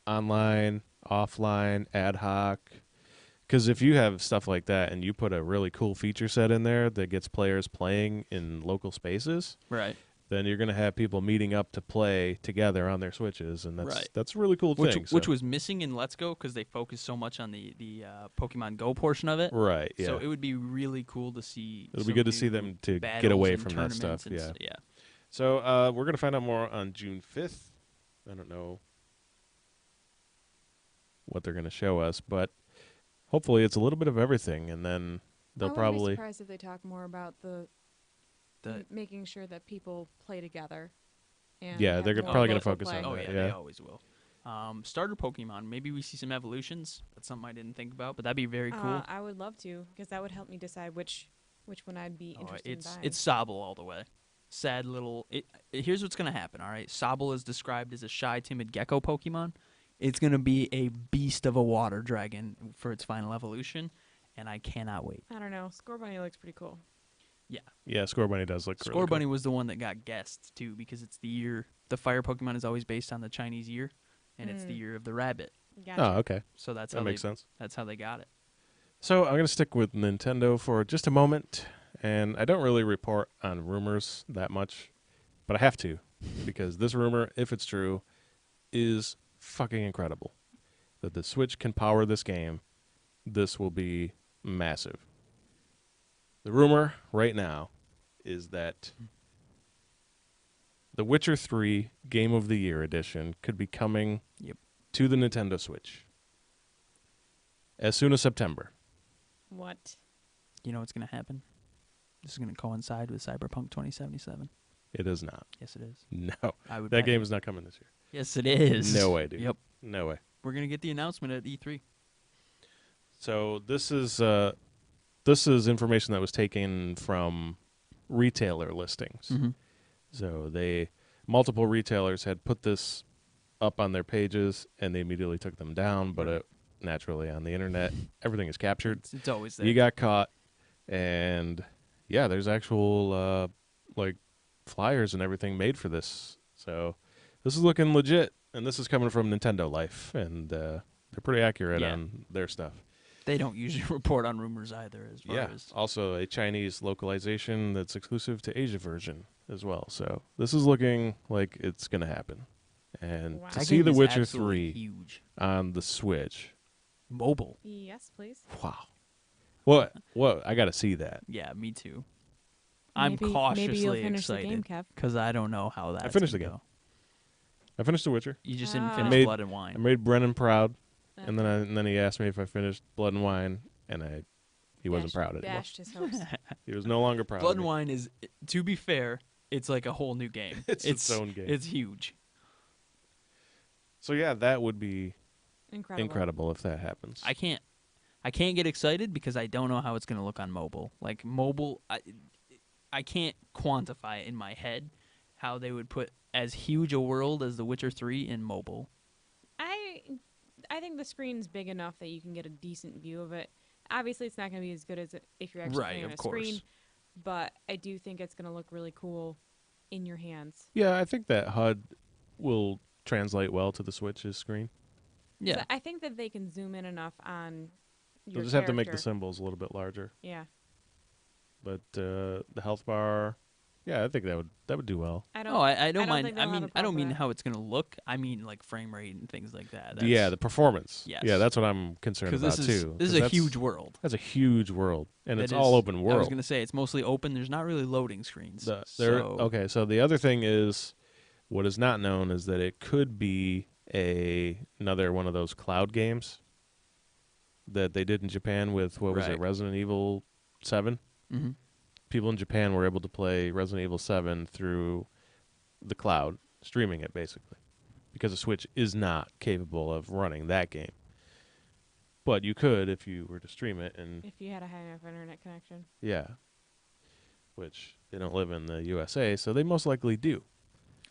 online, offline, ad hoc. Because if you have stuff like that and you put a really cool feature set in there that gets players playing in local spaces, Right. then you're going to have people meeting up to play together on their Switches, and that's a really cool thing. Which was missing in Let's Go, because they focused so much on the Pokemon Go portion of it. right, yeah. So it would be really cool to see. It'll be good to see them to get away from that stuff. Yeah. Yeah. So we're going to find out more on June 5th. I don't know what they're going to show us, but hopefully it's a little bit of everything, and then they'll I wouldn't probably... be surprised if they talk more about making sure that people play together. And Yeah, have they're more probably gonna local focus play. on Oh that, yeah, yeah. they always will. Starter Pokemon. Maybe we see some evolutions. That's something I didn't think about, but that'd be very cool. I would love to, because that would help me decide which one I'd be interested in buying. It's Sobble all the way. Sad little. Here's what's gonna happen. All right, Sobble is described as a shy, timid gecko Pokemon. It's gonna be a beast of a water dragon for its final evolution, and I cannot wait. I don't know. Scorbunny looks pretty cool. Yeah, Scorbunny does look really cool. Scorbunny was the one that got guessed too, because it's the year. The fire Pokemon is always based on the Chinese year, and it's the year of the rabbit. Gotcha. Oh, okay. So that's That how makes they, sense. That's how they got it. So I'm going to stick with Nintendo for just a moment. And I don't really report on rumors that much, but I have to because this rumor, if it's true, is fucking incredible. That the Switch can power this game. This will be massive. The rumor right now is that The Witcher 3 Game of the Year edition could be coming to the Nintendo Switch as soon as September. What? You know what's going to happen? This is going to coincide with Cyberpunk 2077. It is not. Yes, it is. No. I would That bet game it. is not coming this year. Yes, it is. No way, dude. Yep. No way. We're going to get the announcement at E3. So this is information that was taken from retailer listings. Mm-hmm. So multiple retailers had put this up on their pages, and they immediately took them down. But naturally, on the internet, everything is captured. It's always there. You got caught, and yeah, there's actual like flyers and everything made for this. So this is looking legit, and this is coming from Nintendo Life, and they're pretty accurate on their stuff. They don't usually report on rumors either, as far as Also a Chinese localization that's exclusive to Asia version as well. So this is looking like it's going to happen. And Wow. to That see game The is Witcher absolutely 3 huge. on the Switch, Mobile. Yes, please. wow. What? I got to see that. Yeah, me too. I'm Maybe you'll cautiously finish the game, excited Kev. because I don't know how that's finished the gonna game. go. I finished The Witcher. You just didn't Ah. finish Made- Blood and I Wine. made Brennan proud, Okay. and then he asked me if I finished Blood and Wine, and he wasn't Dashed- proud anymore. Dashed his hopes. He was no longer proud. Blood of and me. Wine is, to be fair, it's like a whole new game. It's its own game. It's huge. So yeah, that would be Incredible. incredible if that happens. I can't get excited because I don't know how it's gonna look on mobile. Like mobile, I can't quantify it in my head how they would put as huge a world as The Witcher 3 in mobile. I think the screen's big enough that you can get a decent view of it. Obviously, it's not going to be as good as if you're actually playing on a screen, but I do think it's going to look really cool in your hands. Yeah, I think that HUD will translate well to the Switch's screen. Yeah, So I think that they can zoom in enough on your They'll just have to make the character. symbols a little bit larger. Yeah. But the health bar, yeah, I think that would do well. I don't. no, I don't mind. think I they'll have mean, a I don't problem mean with how it's gonna look. I mean like frame rate and things like that. Yeah, the performance. Yes. Yeah, that's what I'm concerned because about this is too. this 'cause is a that's- huge world. That's a huge world, and That it's is- all open I was world. gonna say it's mostly open. There's not really loading screens. Okay, so the other thing is, what is not known is that it could be another one of those cloud games that they did in Japan with what was it, Right. Resident Evil 7. Mm-hmm. People in Japan were able to play Resident Evil 7 through the cloud, streaming it basically, because the Switch is not capable of running that game. But you could if you were to stream it, and if you had a high enough internet connection. yeah, which they don't live in the USA, so they most likely do.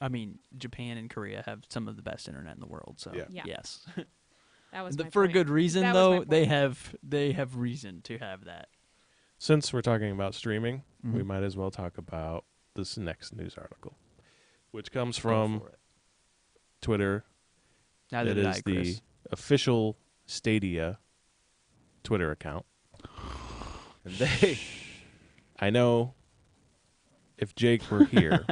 I mean, Japan and Korea have some of the best internet in the world. So Yeah. Yeah. yes, That was my for a point. good reason That was my though. They point. have reason to have that. Since we're talking about streaming, we Mhm. might as well talk about this next news article, which comes Go from for it. Twitter. Neither It did is I, the Chris. official Stadia Twitter account. And I know if Jake were here,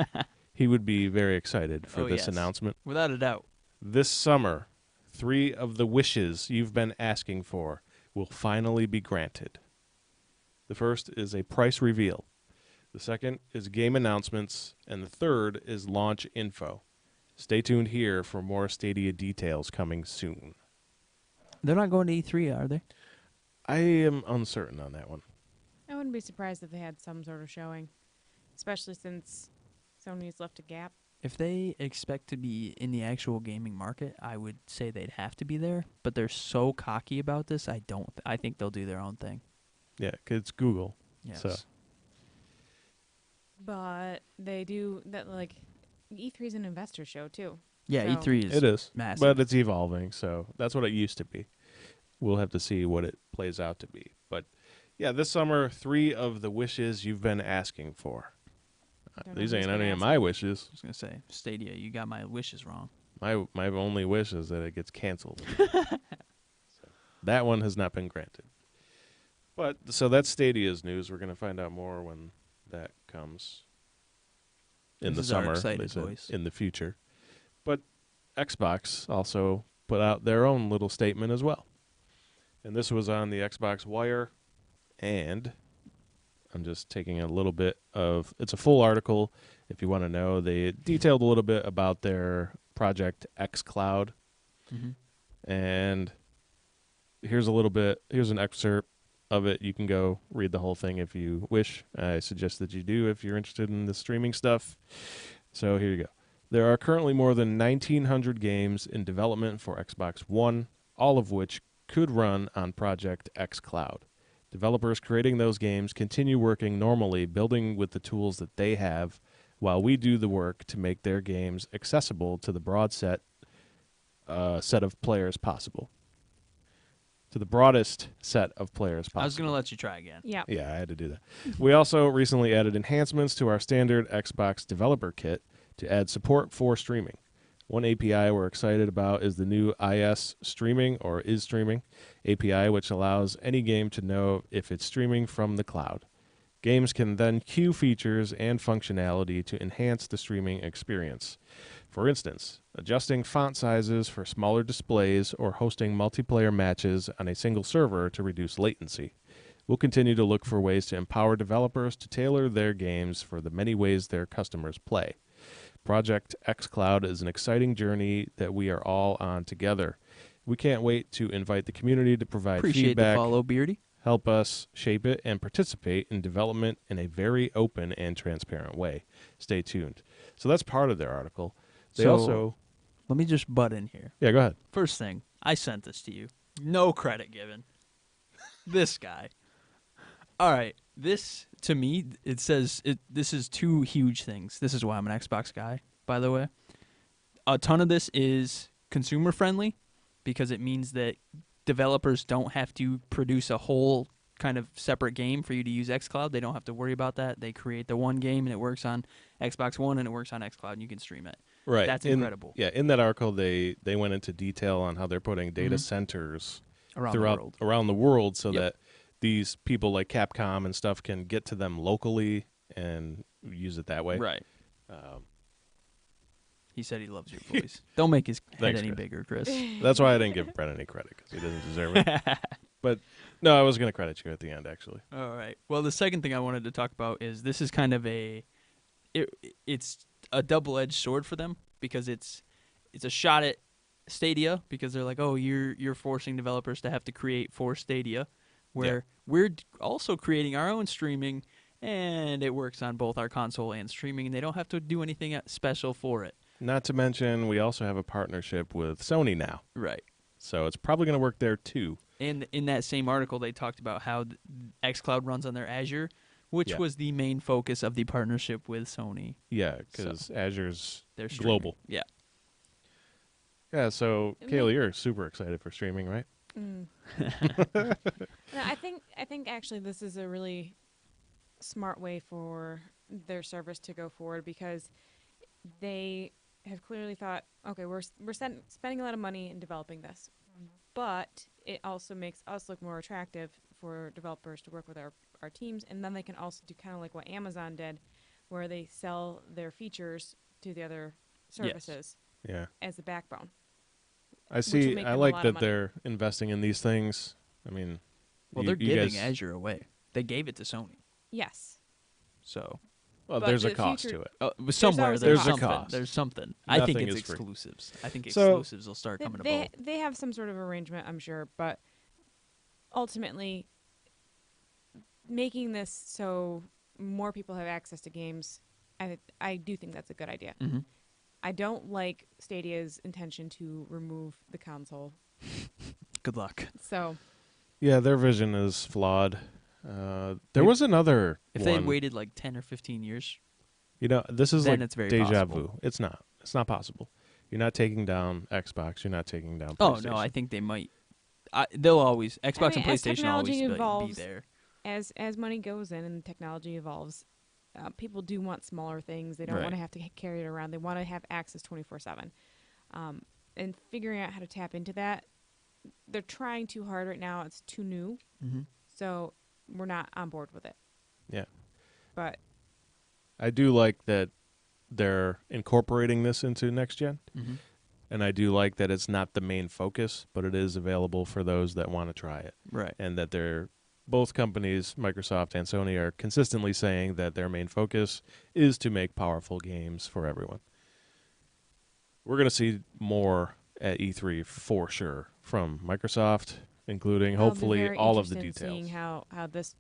he would be very excited for Oh, this yes. announcement. Without a doubt. This summer, 3 of the wishes you've been asking for will finally be granted. The first is a price reveal. The second is game announcements. And the third is launch info. Stay tuned here for more Stadia details coming soon. They're not going to E3, are they? I am uncertain on that one. I wouldn't be surprised if they had some sort of showing, especially since Sony's left a gap. If they expect to be in the actual gaming market, I would say they'd have to be there. But they're so cocky about this. I think they'll do their own thing. Yeah, 'cause it's Google. Yes. So. But they do that, like, E3 is an investor show, too. Yeah, So- E3 is. It is. massive. But it's evolving, so that's what it used to be. We'll have to see what it plays out to be. But yeah, this summer, 3 of the wishes you've been asking for. Don't know These who's ain't been any of asking. my wishes. I was gonna say Stadia. You got my wishes wrong. My only wish is that it gets canceled. So, that one has not been granted. But so that's Stadia's news. We're going to find out more when that comes in This the is our summer, excited they said, voice. in the future. But Xbox also put out their own little statement as well. And this was on the Xbox Wire, and I'm just taking a little bit of, it's a full article if you want to know. They detailed a little bit about their Project xCloud. And here's an excerpt of it. You can go read the whole thing if you wish. I suggest that you do if you're interested in the streaming stuff. So here you go. There are currently more than 1,900 games in development for Xbox One, all of which could run on Project xCloud. Developers creating those games continue working normally, building with the tools that they have, while we do the work to make their games accessible to the broad set of players possible. To the broadest set of players possible. I was going to let you try again. Yeah. Yeah, I had to do that. We also recently added enhancements to our standard Xbox developer kit to add support for streaming. One API we're excited about is the new is streaming API, which allows any game to know if it's streaming from the cloud. Games can then queue features and functionality to enhance the streaming experience. For instance, adjusting font sizes for smaller displays or hosting multiplayer matches on a single server to reduce latency. We'll continue to look for ways to empower developers to tailor their games for the many ways their customers play. Project xCloud is an exciting journey that we are all on together. We can't wait to invite the community to provide Appreciate feedback, the follow, Beardy. help us shape it, and participate in development in a very open and transparent way. Stay tuned. So that's part of their article. They So- also... Let me just butt in here. Yeah, go ahead. First thing, I sent this to you. No credit given. This guy. All right. This, to me, it says this is two huge things. This is why I'm an Xbox guy, by the way. A ton of this is consumer friendly because it means that developers don't have to produce a whole kind of separate game for you to use xCloud. They don't have to worry about that. They create the one game and it works on Xbox One and it works on xCloud and you can stream it. Right. That's incredible. Yeah, in that article, they went into detail on how they're putting data centers Around around the world so Yep. that these people like Capcom and stuff can get to them locally and use it that way. Right. He said he loves your voice. Don't make his head Thanks, any Chris. bigger, Chris. That's why I didn't give Brett any credit, because he doesn't deserve it. But no, I was going to credit you at the end, actually. All right. Well, the second thing I wanted to talk about is this is kind of it's a double-edged sword for them because it's a shot at Stadia because they're like, oh, you're forcing developers to have to create for Stadia, where we're also creating our own streaming, and it works on both our console and streaming, and they don't have to do anything special for it. Not to mention, we also have a partnership with Sony now. Right. So it's probably going to work there, too. And in that same article, they talked about how xCloud runs on their Azure, which Yeah. was the main focus of the partnership with Sony. Yeah, because Azure's They're streaming. global. Yeah. Yeah, so, Kaylee, you're super excited for streaming, right? No, I think actually this is a really smart way for their service to go forward because they have clearly thought, okay, we're spending a lot of money in developing this, but it also makes us look more attractive for developers to work with our teams, and then they can also do kind of like what Amazon did, where they sell their features to the other services Yeah. as a backbone. I will see. make I them a like lot that of money. they're investing in these things. I mean, Well, you they're giving guys, Azure away. They gave it to Sony. Yes. So Well, but there's a the cost future- to it. somewhere always a there's cost. something. There's a cost. There's something. I think Nothing it's is free. exclusives. I think So- exclusives will start coming to They both. they have some sort of arrangement, I'm sure, but ultimately making this so more people have access to games, I do think that's a good idea. Mhm. I don't like Stadia's intention to remove the console. Good luck. So Yeah, their vision is flawed. There If- was another If they had one. waited like 10 or 15 years, You know, this is then like it's very deja possible. vu. It's not. It's not possible. You're not taking down Xbox. You're not taking down Oh PlayStation. no, I think they might. They'll always Xbox mean, and as PlayStation always technology be evolves, there. as money goes in and technology evolves, people do want smaller things. They don't Right. want to have to carry it around. They want to have access 24/7. And figuring out how to tap into that. They're trying too hard right now. It's too new. Mm-hmm. So we're not on board with it. Yeah. But I do like that they're incorporating this into next gen. Mm-hmm. And I do like that it's not the main focus, but it is available for those that want to try it. Right. And that both companies, Microsoft and Sony, are consistently saying that their main focus is to make powerful games for everyone. We're going to see more at E3 for sure from Microsoft, including hopefully all of the details. Seeing how this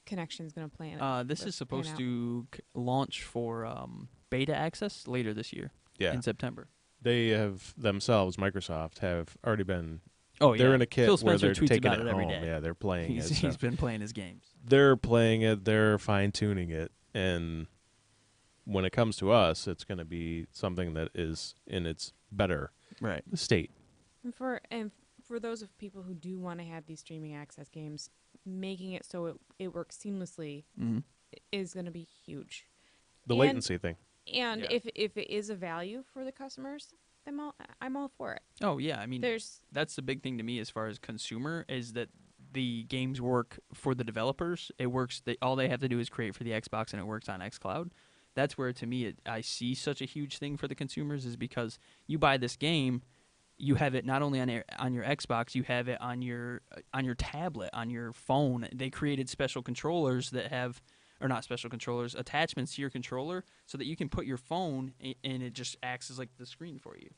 connection is going to play. This is supposed to launch for beta access later this year. Yeah. In September. They have themselves, Microsoft, have already been. Oh yeah, they're in a kit Phil where Spencer they're tweets taking about it it every home. day. Yeah, they're playing it. He's been playing his games. They're playing it. They're fine tuning it, and when it comes to us, it's going to be something that is in its better state. And for those of people who do want to have these streaming access games, making it so it works seamlessly is going to be huge. The latency thing. And if it is a value for the customers, I'm all for it. Oh yeah, I mean that's the big thing to me as far as consumer is that the games work for the developers. It works. All they have to do is create for the Xbox, and it works on xCloud. That's where to me I see such a huge thing for the consumers is because you buy this game, you have it not only on your Xbox, you have it on your tablet, on your phone. They created special controllers that have. Or not special controllers, attachments to your controller so that you can put your phone and it just acts as like the screen for you.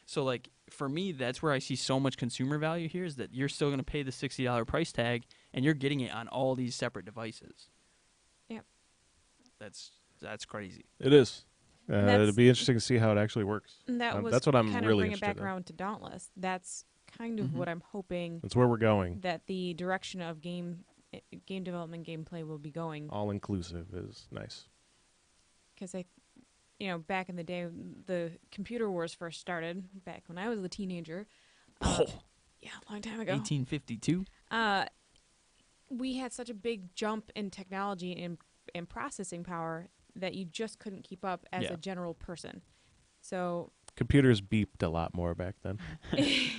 So like for me, that's where I see so much consumer value here is that you're still going to pay the $60 price tag and you're getting it on all these separate devices. Yep. That's crazy. It is. It'll be interesting to see how it actually works. That's what I'm kind really of bring it interested back around to Dauntless. That's kind of what I'm hoping. That's where we're going. That the direction of game development gameplay will be going. All inclusive is nice. Because back in the day, the computer wars first started back when I was a teenager. Yeah, a long time ago. 1852. We had such a big jump in technology and processing power that you just couldn't keep up as a general person. So computers beeped a lot more back then.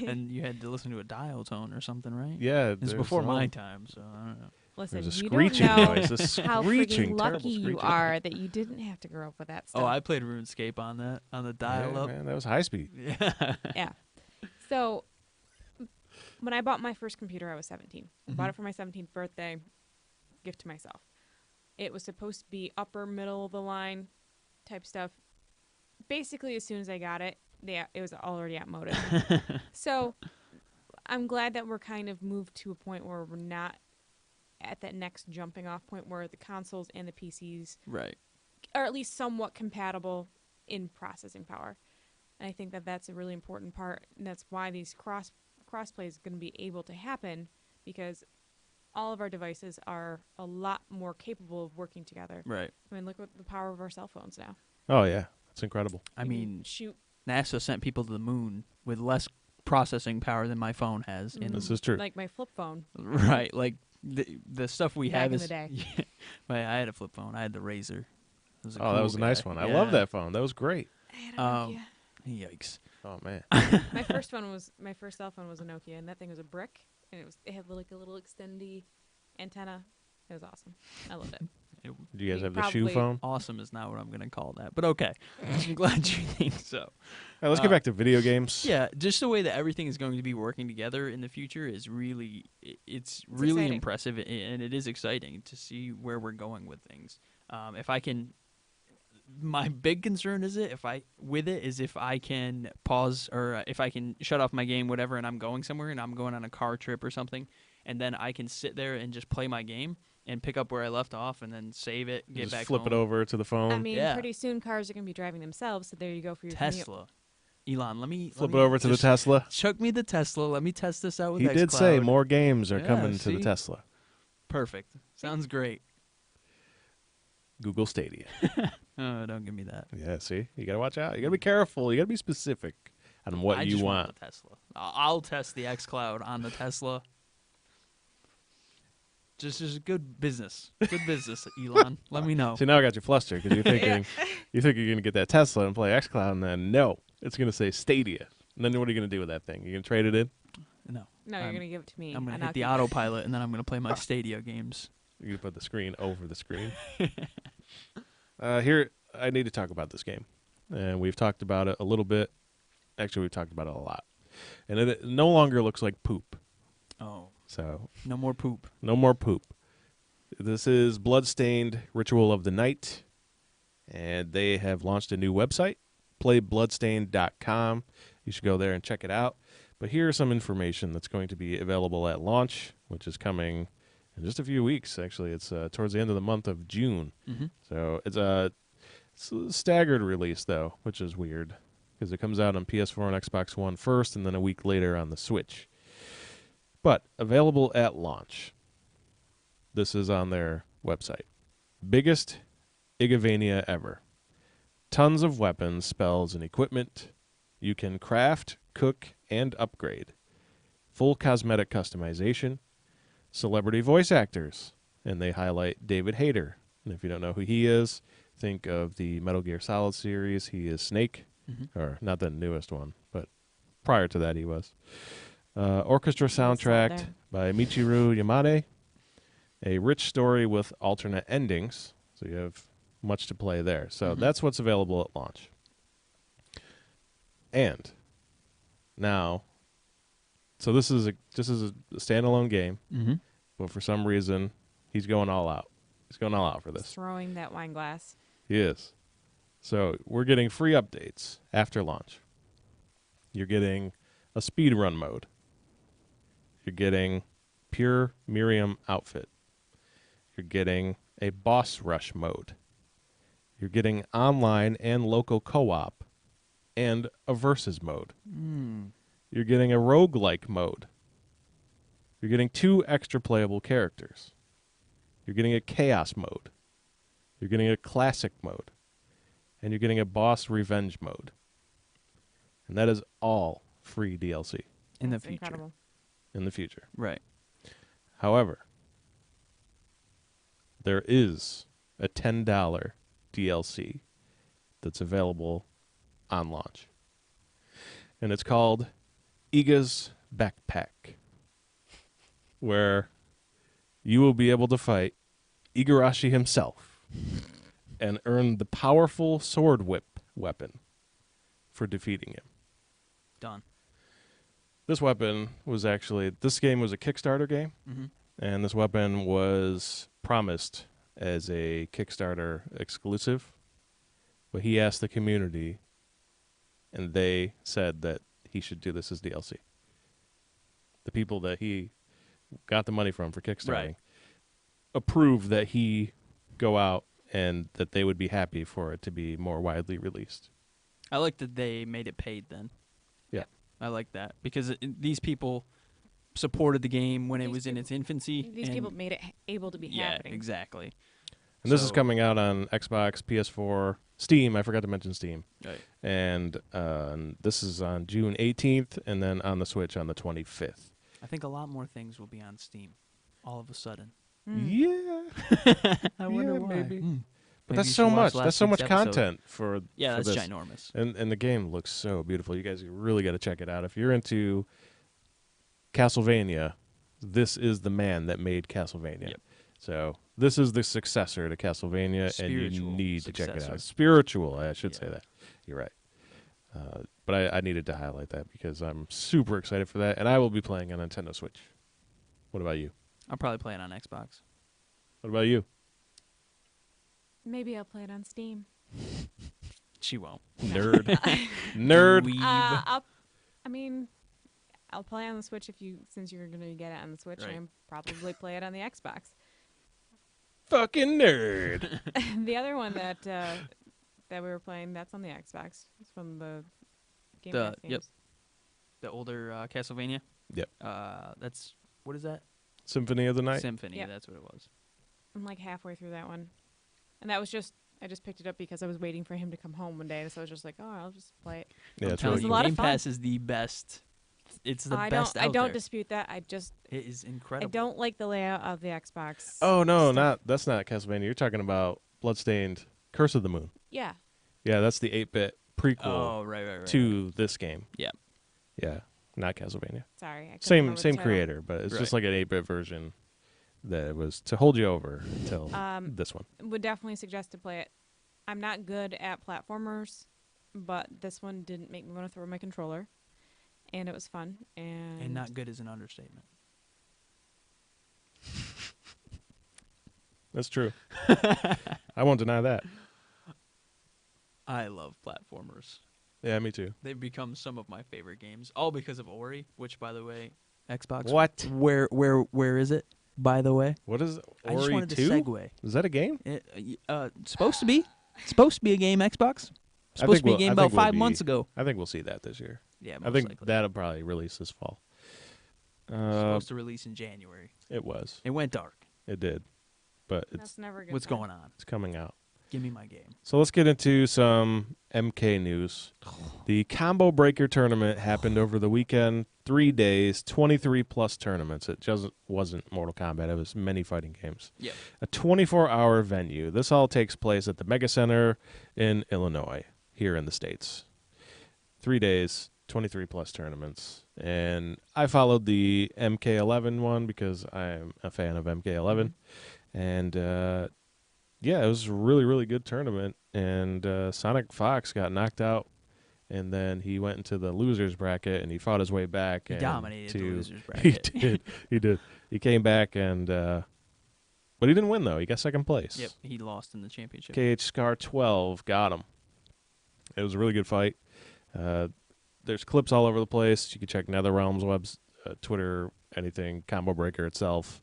And you had to listen to a dial tone or something, right? Yeah. It's before my time, so I don't know. Listen, there's a you screeching don't know noise. how freaking lucky you are that you didn't have to grow up with that stuff. Oh, I played RuneScape on the dial-up. Man, that was high speed. Yeah. Yeah. So when I bought my first computer, I was 17. I bought it for my 17th birthday, gift to myself. It was supposed to be upper middle of the line type stuff. Basically, as soon as I got it, it was already outmoded. So I'm glad that we're kind of moved to a point where we're not at that next jumping off point where the consoles and the PCs are at least somewhat compatible in processing power. And I think that that's a really important part, and that's why these crossplay is going to be able to happen, because all of our devices are a lot more capable of working together. Right. I mean, look at the power of our cell phones now. Oh yeah, it's incredible. I mean, shoot. NASA sent people to the moon with less processing power than my phone has. This is true. Like my flip phone. Right. Like the stuff we Back have in is. the day. Yeah, I had a flip phone. I had the Razor. That was a nice one. I love that phone. That was great. I had a Nokia. Yikes. Oh man. My first cell phone was a Nokia, and that thing was a brick, and it had like a little extendy antenna. It was awesome. I loved it. Do you guys have the shoe phone? Awesome is not what I'm going to call that, but okay. I'm glad you think so. All right, let's get back to video games. Yeah, just the way that everything is going to be working together in the future is really, it's really exciting. impressive, and it is exciting to see where we're going with things. If I can, my big concern is if I can pause or if I can shut off my game, whatever, and I'm going somewhere and I'm going on a car trip or something, and then I can sit there and just play my game and pick up where I left off and then save it, get Just back flip home. it over to the phone. I mean, Yeah. pretty soon cars are going to be driving themselves, so there you go for your commute. Tesla. Elon, let me Flip it over to the just Tesla. Chuck me the Tesla. Let me test this out with He xCloud. did say more games are Yeah, coming to the see? Tesla. Perfect. Sounds great. Google Stadia. Oh, don't give me that. Yeah, see? You got to watch out. You got to be careful. You got to be specific on what I you just want. the Tesla. I'll test the xCloud on the Tesla. Just good business. Good business, Elon. Let me know. See, now I got you flustered because you're thinking you're going to get that Tesla and play xCloud, and then no. It's going to say Stadia. And then what are you going to do with that thing? You going to trade it in? No. No, I'm- you're gonna give it to me. I'm gonna and hit I'll the keep- autopilot, and then I'm gonna play my Stadia games. You're going to put the screen over the screen. Here, I need to talk about this game. And we've talked about it a little bit. Actually, we've talked about it a lot. And it no longer looks like poop. Oh, So, no more poop. no more poop. This is Bloodstained Ritual of the Night. And they have launched a new website, playbloodstained.com. You should go there and check it out. But here's some information that's going to be available at launch, which is coming in just a few weeks, actually. It's towards the end of the month of June. Mm-hmm. So it's a staggered release, though, which is weird because it comes out on PS4 and Xbox One first and then a week later on the Switch. But available at launch. This is on their website. Biggest Igavania ever. Tons of weapons, spells, and equipment. You can craft, cook, and upgrade. Full cosmetic customization. Celebrity voice actors. And they highlight David Hayter. And if you don't know who he is, think of the Metal Gear Solid series. He is Snake. Mm-hmm. Or not the newest one, but prior to that he was. Orchestra Solid soundtrack there. by Michiru Yamane. A rich story with alternate endings. So you have much to play there. So that's what's available at launch. And now, so this is a standalone game, Mm-hmm. but for some reason he's going all out. He's going all out for this. Throwing that wine glass. He is. So we're getting free updates after launch. You're getting a speedrun mode. You're getting pure Miriam outfit. You're getting a boss rush mode. You're getting online and local co-op and a versus mode. You're getting a roguelike mode. You're getting 2 extra playable characters. You're getting a chaos mode. You're getting a classic mode. And you're getting a boss revenge mode. And that is all free DLC In the That's future. Incredible. in the future. Right. However, there is a $10 DLC that's available on launch. And it's called Iga's Backpack, where you will be able to fight Igarashi himself and earn the powerful sword whip weapon for defeating him. Done. This weapon was actually, this game was a Kickstarter game, Mm-hmm. and this weapon was promised as a Kickstarter exclusive, but he asked the community, and they said that he should do this as DLC. The people that he got the money from for Kickstarting Right. approved that he go out and that they would be happy for it to be more widely released. I like that they made it paid then. Yeah. I like that because these people supported the game when it These was in its infancy. These and people made it able to be yeah, happening. exactly. And this is So- coming out on Xbox, PS4, Steam. I forgot to mention Steam. Right. And this is on June 18th, and then on the Switch on the 25th. I think a lot more things will be on Steam all of a sudden. Yeah, I wonder why. maybe. But Maybe that's you so should watch much. last That's so much week's episode. content for Yeah, for that's this. ginormous. And the game looks so beautiful. You guys really got to check it out. If you're into Castlevania, this is the man that made Castlevania. Yep. So this is the successor to Castlevania, and you Spiritual need to check it successor. out. Spiritual, I should Yeah. say that. You're right. But I needed to highlight that because I'm super excited for that, and I will be playing on Nintendo Switch. What about you? I'll probably play it on Xbox. What about you? Maybe I'll play it on Steam. She won't. Nerd. Nerd. Dweeb. I'll play on the Switch since you're gonna get it on the Switch, Right. and probably play it on the Xbox. Fucking nerd. The other one that we were playing, that's on the Xbox. It's from the Game The- Pass games. yep. The older Castlevania. Yep. That's what is that? Symphony of the Night. Symphony. Yep. That's what it was. I'm like halfway through that one, and that was I just picked it up because I was waiting for him to come home one day, and so I was just like, oh, I'll just play it. Yeah, I'm it's telling really a you, lot of Game fun. Pass is the best. It's the I best don't. I out don't there. dispute that. It is I incredible. don't like the layout of the Xbox. Oh no, stuff. that's not Castlevania. You're talking about Bloodstained Curse of the Moon. Yeah. Yeah, that's the 8-bit prequel Oh, right. to this game. Yeah. Yeah, not Castlevania. Sorry, I couldn't Same remember the same title. creator, but it's just Right. like an 8-bit version that was to hold you over until this one. Would definitely suggest to play it. I'm not good at platformers, but this one didn't make me want to throw my controller, and it was fun. And not good is an understatement. That's true. I won't deny that. I love platformers. Yeah, me too. They've become some of my favorite games, all because of Ori, which, by the way, Xbox. What? Where is it? By the way, What is I just Ori wanted 2? to segue. Is that a game? Supposed to be. Supposed to be a game. Xbox. I Supposed think to be a we'll- game I about think we'll 5 be- months ago. I think we'll see that this year. Yeah, I most think likely. that'll probably release this fall. Supposed to release in January. It was. It went dark. It did. But That's never a good. What's sign. going on? it's coming out. Give me my game. So let's get into some MK news. The Combo Breaker tournament happened over the weekend. 3 days, 23 plus tournaments. It just wasn't Mortal Kombat. It was many fighting games. Yep. A 24-hour venue. This all takes place at the Mega Center in Illinois, here in the States. 3 days, 23 plus tournaments. And I followed the MK11 one because I'm a fan of MK11. And yeah, it was a really, really good tournament. And Sonic Fox got knocked out. And then he went into the losers bracket and he fought his way back. He and dominated the to- losers He bracket. did. He did. He came back and, but he didn't win though. He got second place. Yep, he lost in the championship. KH Scar 12 got him. It was a really good fight. There's clips all over the place. You can check NetherRealm's webs, Twitter, anything, Combo Breaker itself,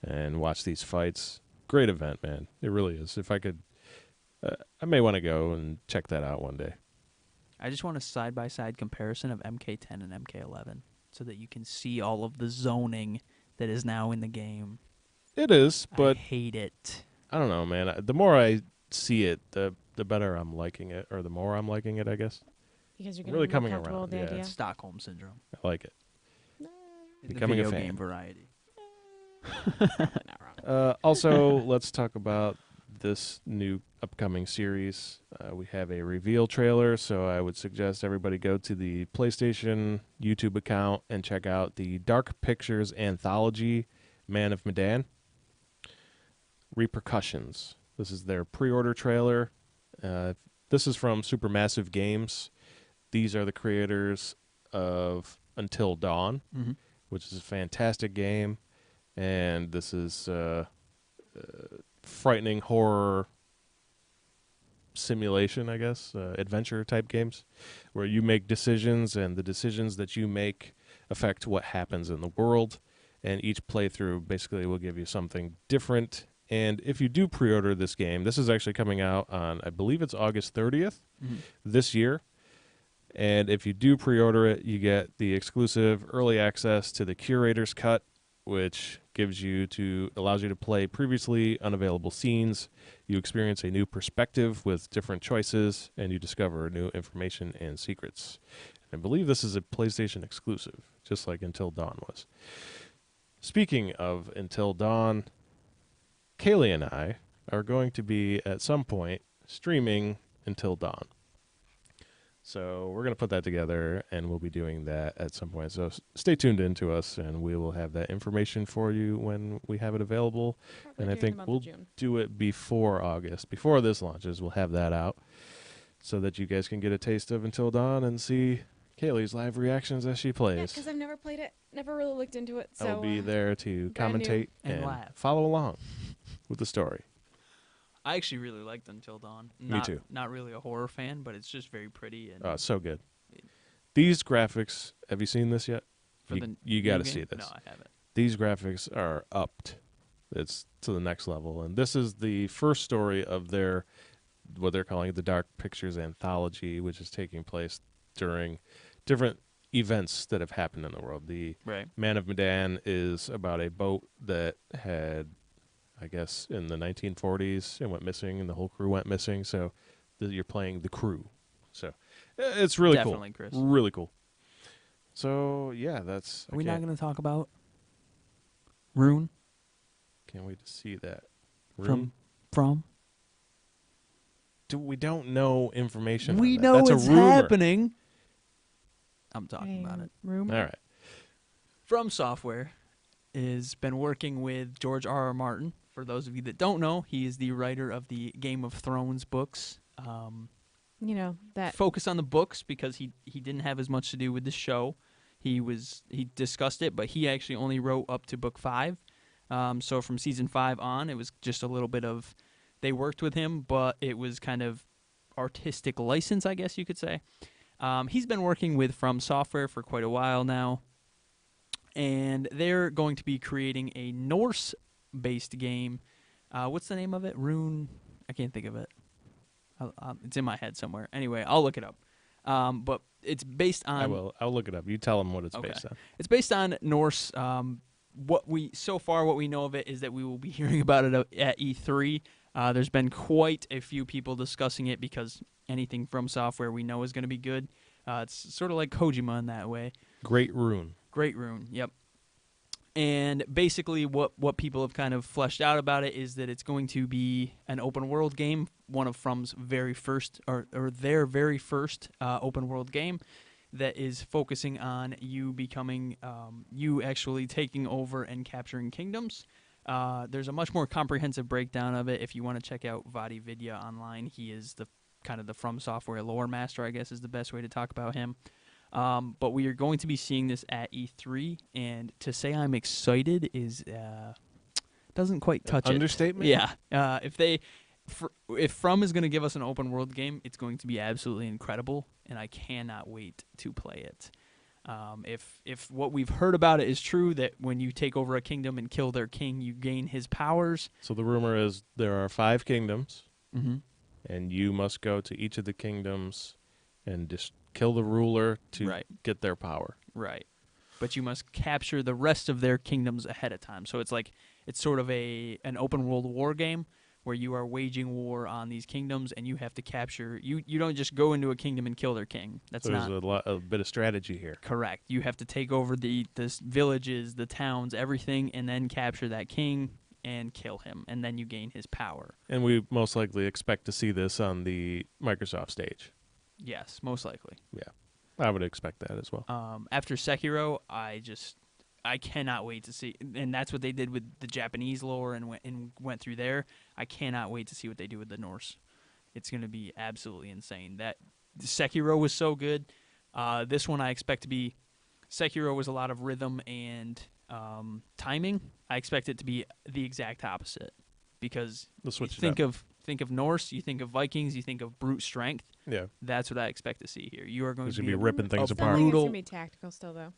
and watch these fights. Great event, man. It really is. If I could, I may want to go and check that out one day. I just want a side-by-side comparison of MK10 and MK11 so that you can see all of the zoning that is now in the game. It is, I but hate it. I don't know, man. The more I see it, the better I'm liking it, or the more I'm liking it, I guess. Because you're Really getting coming more comfortable around, with the yeah. idea. Stockholm Syndrome. I like it. In Becoming a the video fan. game variety. Probably not wrong. Also, let's talk about this new upcoming series. We have a reveal trailer, so I would suggest everybody go to the PlayStation YouTube account and check out the Dark Pictures anthology, Man of Medan. Repercussions. This is their pre-order trailer. This is from Supermassive Games. These are the creators of Until Dawn, which is a fantastic game. And this is frightening horror simulation, I guess, adventure type games, where you make decisions, and the decisions that you make affect what happens in the world. And each playthrough basically will give you something different. And if you do pre-order this game, this is actually coming out on, I believe it's August 30th this year. And if you do pre-order it, you get the exclusive early access to the Curator's Cut, which allows you to play previously unavailable scenes. You experience a new perspective with different choices, and you discover new information and secrets. And I believe this is a PlayStation exclusive, just like Until Dawn was. Speaking of Until Dawn, Kailey and I are going to be, at some point, streaming Until Dawn. So we're going to put that together, and we'll be doing that at some point. So stay tuned in to us, and we will have that information for you when we have it available. Probably And I during think the month we'll of June. do it before August. Before this launches, we'll have that out so that you guys can get a taste of Until Dawn and see Kaylee's live reactions as she Yeah, plays. because I've never played it, never really looked into it. So I'll be there to brand new. commentate And and laugh. follow along with the story. I actually really liked Until Dawn. Me too. Not really a horror fan, but it's just very pretty. And So good. These graphics, have you seen this yet? for You, the you new got to game? see this. No, I haven't. These graphics are upped. It's to the next level. And this is the first story of what they're calling the Dark Pictures anthology, which is taking place during different events that have happened in the world. The Right. Man of Medan is about a boat that had, I guess, in the 1940s, it went missing, and the whole crew went missing. So you're playing the crew. So it's really Definitely, cool. Chris. Really cool. So, yeah, that's... Are we not going to talk about Rune Can't wait to see that. from we don't know information. We on that. know That's it's a rumor. happening. I'm talking about it. Rumor. All right. From Software has been working with George R.R. Martin. For those of you that don't know, he is the writer of the Game of Thrones books. You know that. Focus on the books because he didn't have as much to do with the show. He discussed it, but he actually only wrote up to book 5. So from season 5 on, it was just a little bit of they worked with him, but it was kind of artistic license, I guess you could say. He's been working with From Software for quite a while now, and they're going to be creating a Norse-based game. What's the name of it? Rune? I can't think of it. It's in my head somewhere. Anyway, I'll look it up. But it's based on... I will. I'll look it up. You tell them what it's Okay. based on. It's based on Norse. What we know of it is that we will be hearing about it at E3. There's been quite a few people discussing it because anything From Software we know is going to be good. It's sort of like Kojima in that way. Great Rune. Great Rune, yep. And basically what people have kind of fleshed out about it is that it's going to be an open world game, one of From's very first, or their very first open world game that is focusing on you becoming, you actually taking over and capturing kingdoms. There's a much more comprehensive breakdown of it if you want to check out Vadi Vidya online. He is the kind of the From Software lore master, I guess is the best way to talk about him. But we are going to be seeing this at E3, and to say I'm excited is doesn't quite touch Understatement? it. Yeah. If From is going to give us an open world game, it's going to be absolutely incredible, and I cannot wait to play it. If what we've heard about it is true, that when you take over a kingdom and kill their king, you gain his powers. So the rumor is there are 5 kingdoms, Mm-hmm. and you must go to each of the kingdoms and just kill the ruler to Right. get their power. Right. But you must capture the rest of their kingdoms ahead of time. So it's sort of an open world war game where you are waging war on these kingdoms, and you have to capture. You don't just go into a kingdom and kill their king. That's So not there's a bit of strategy here. correct. You have to take over the villages, the towns, everything, and then capture that king and kill him, and then you gain his power. And we most likely expect to see this on the Microsoft stage. Yes, most likely. Yeah, I would expect that as well. After Sekiro, I cannot wait to see, and that's what they did with the Japanese lore and went through there. I cannot wait to see what they do with the Norse. It's going to be absolutely insane. That Sekiro was so good. This one I expect to be. Sekiro was a lot of rhythm and timing. I expect it to be the exact opposite, because They'll switch you it up. think of Norse, you think of Vikings, you think of brute strength. Yeah, That's what I expect to see here. You are going he's to gonna be be ripping things a It's not like apart. it's brutal. gonna be tactical still though.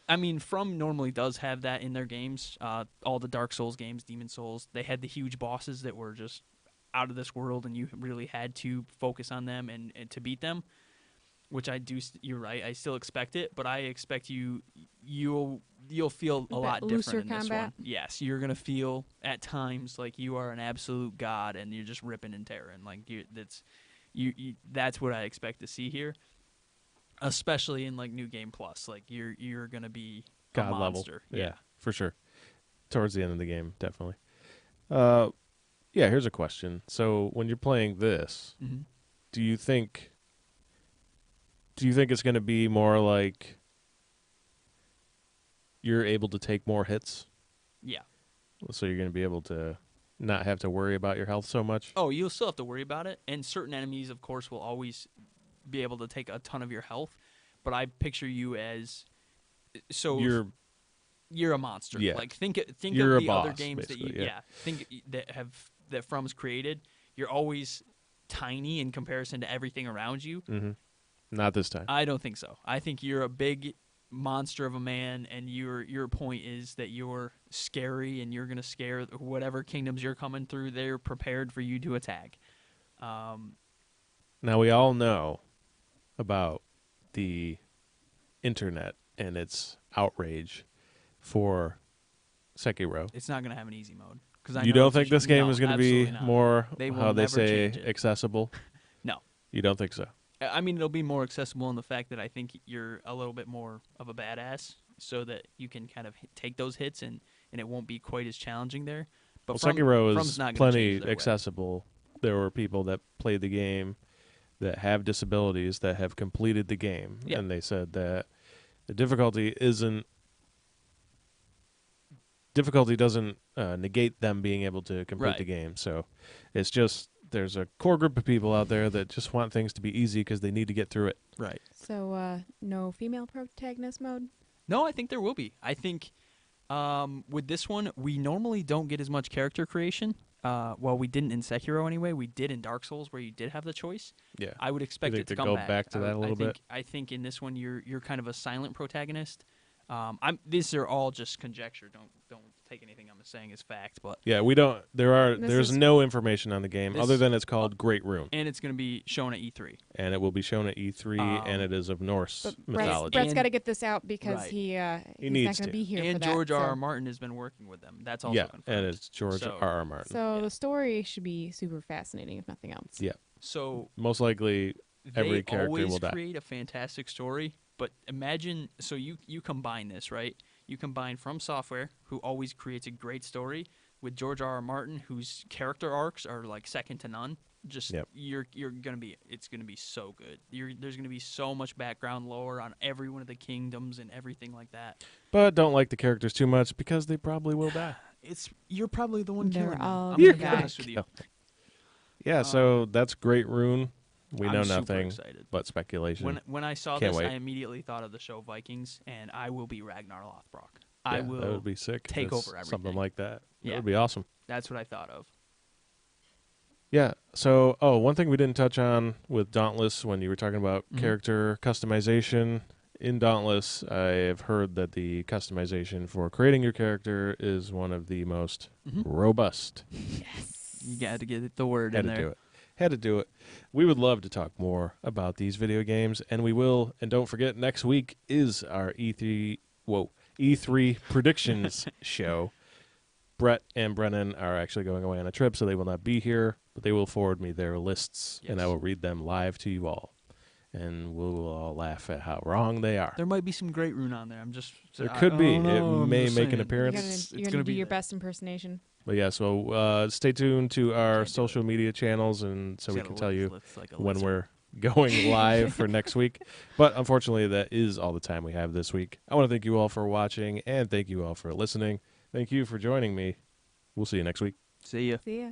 I mean, From normally does have that in their games. All the Dark Souls games, Demon Souls, they had the huge bosses that were just out of this world, and you really had to focus on them and to beat them. Which I do. You're right. I still expect it, but I expect you'll feel a lot looser different in this combat? one. Yes, you're gonna feel at times like you are an absolute god, and you're just ripping and tearing. Like that's what I expect to see here. Especially in like New Game Plus, like you're gonna be a God level. monster. Yeah, for sure. Towards the end of the game, definitely. Yeah, here's a question. So when you're playing this, Mm-hmm. do you think it's going to be more like you're able to take more hits? Yeah. So you're going to be able to not have to worry about your health so much? Oh, you'll still have to worry about it, and certain enemies, of course, will always be able to take a ton of your health. But I picture you as you're a monster. Yeah. Like think You're of a the other boss, games that basically, think that From's created. You're always tiny in comparison to everything around you. Mm-hmm. Not this time. I don't think so. I think you're a big monster of a man, and your point is that you're scary, and you're gonna scare whatever kingdoms you're coming through. They're prepared for you to attack. Now, we all know about the internet and its outrage for Sekiro. It's not gonna have an easy mode. You don't think this game is going to be more, They will how they never say, change it. accessible? No. You don't think so? I mean, it'll be more accessible in the fact that I think you're a little bit more of a badass, so that you can kind of take those hits, and it won't be quite as challenging there. But Well, Sekiro From's is not gonna plenty change their way. accessible there were people that played the game that have disabilities that have completed the game, Yeah. and they said that the difficulty doesn't negate them being able to complete Right. the game. So it's just there's a core group of people out there that just want things to be easy because they need to get through it. Right. So, no female protagonist mode? No, I think there will be. I think with this one, we normally don't get as much character creation. Well, we didn't in Sekiro anyway. We did in Dark Souls, where you did have the choice. Yeah. I would expect think it to they come go back to that a little bit? I think in this one, you're kind of a silent protagonist. These are all just conjecture. Don't take anything I'm saying as fact. But Yeah, we don't. There's is- no information on the game This- other than it's called Great Rune, and it's going to be shown at E3. and it will be shown at E3, and it is of Norse But mythology. Brett's And- got to get this out because Right. he's needs not going to. to be here for And that. George R. so. R. Martin has been working with them. That's also Yeah, confirmed. and it's George So- R. R. Martin. So the story should be super fascinating, if nothing else. Yeah, So most likely every they character always will die. create a fantastic story, but imagine, so you combine this, right? You combine From Software, who always creates a great story, with George R. R. Martin, whose character arcs are like second to none. Just Yep. it's gonna be so good. There's gonna be so much background lore on every one of the kingdoms and everything like that. But don't like the characters too much because they probably will die. You're probably the one They're killing them. all I'm gonna gonna be die. honest with you. Yeah, so that's Great Rune. We know I'm super nothing excited. but speculation. When I saw Can't this, wait. I immediately thought of the show Vikings, and I will be Ragnar Lothbrok. Yeah, I will. That would be sick. take That's over Something everything. like that. That Yeah. would be awesome. That's what I thought of. Yeah. So, one thing we didn't touch on with Dauntless when you were talking about character customization in Dauntless, I have heard that the customization for creating your character is one of the most robust. You got to get the word Had in to there. do it. Had to do it. We would love to talk more about these video games, and we will. And don't forget, next week is our E3 predictions show. Brett and Brennan are actually going away on a trip, so they will not be here, but they will forward me their lists, and I Yes. will read them live to you all. And we will all laugh at how wrong they are. There might be some great rune on there. I'm just. There I could be. don't know, It I'm may just make an saying. appearance. You're gonna gonna do be your there. best impersonation. But yeah, so stay tuned to our Can't do social media channels, and so we It's can got a tell you list like a when lizard. we're going live for next week. But unfortunately, that is all the time we have this week. I want to thank you all for watching, and thank you all for listening. Thank you for joining me. We'll see you next week. See ya. See ya.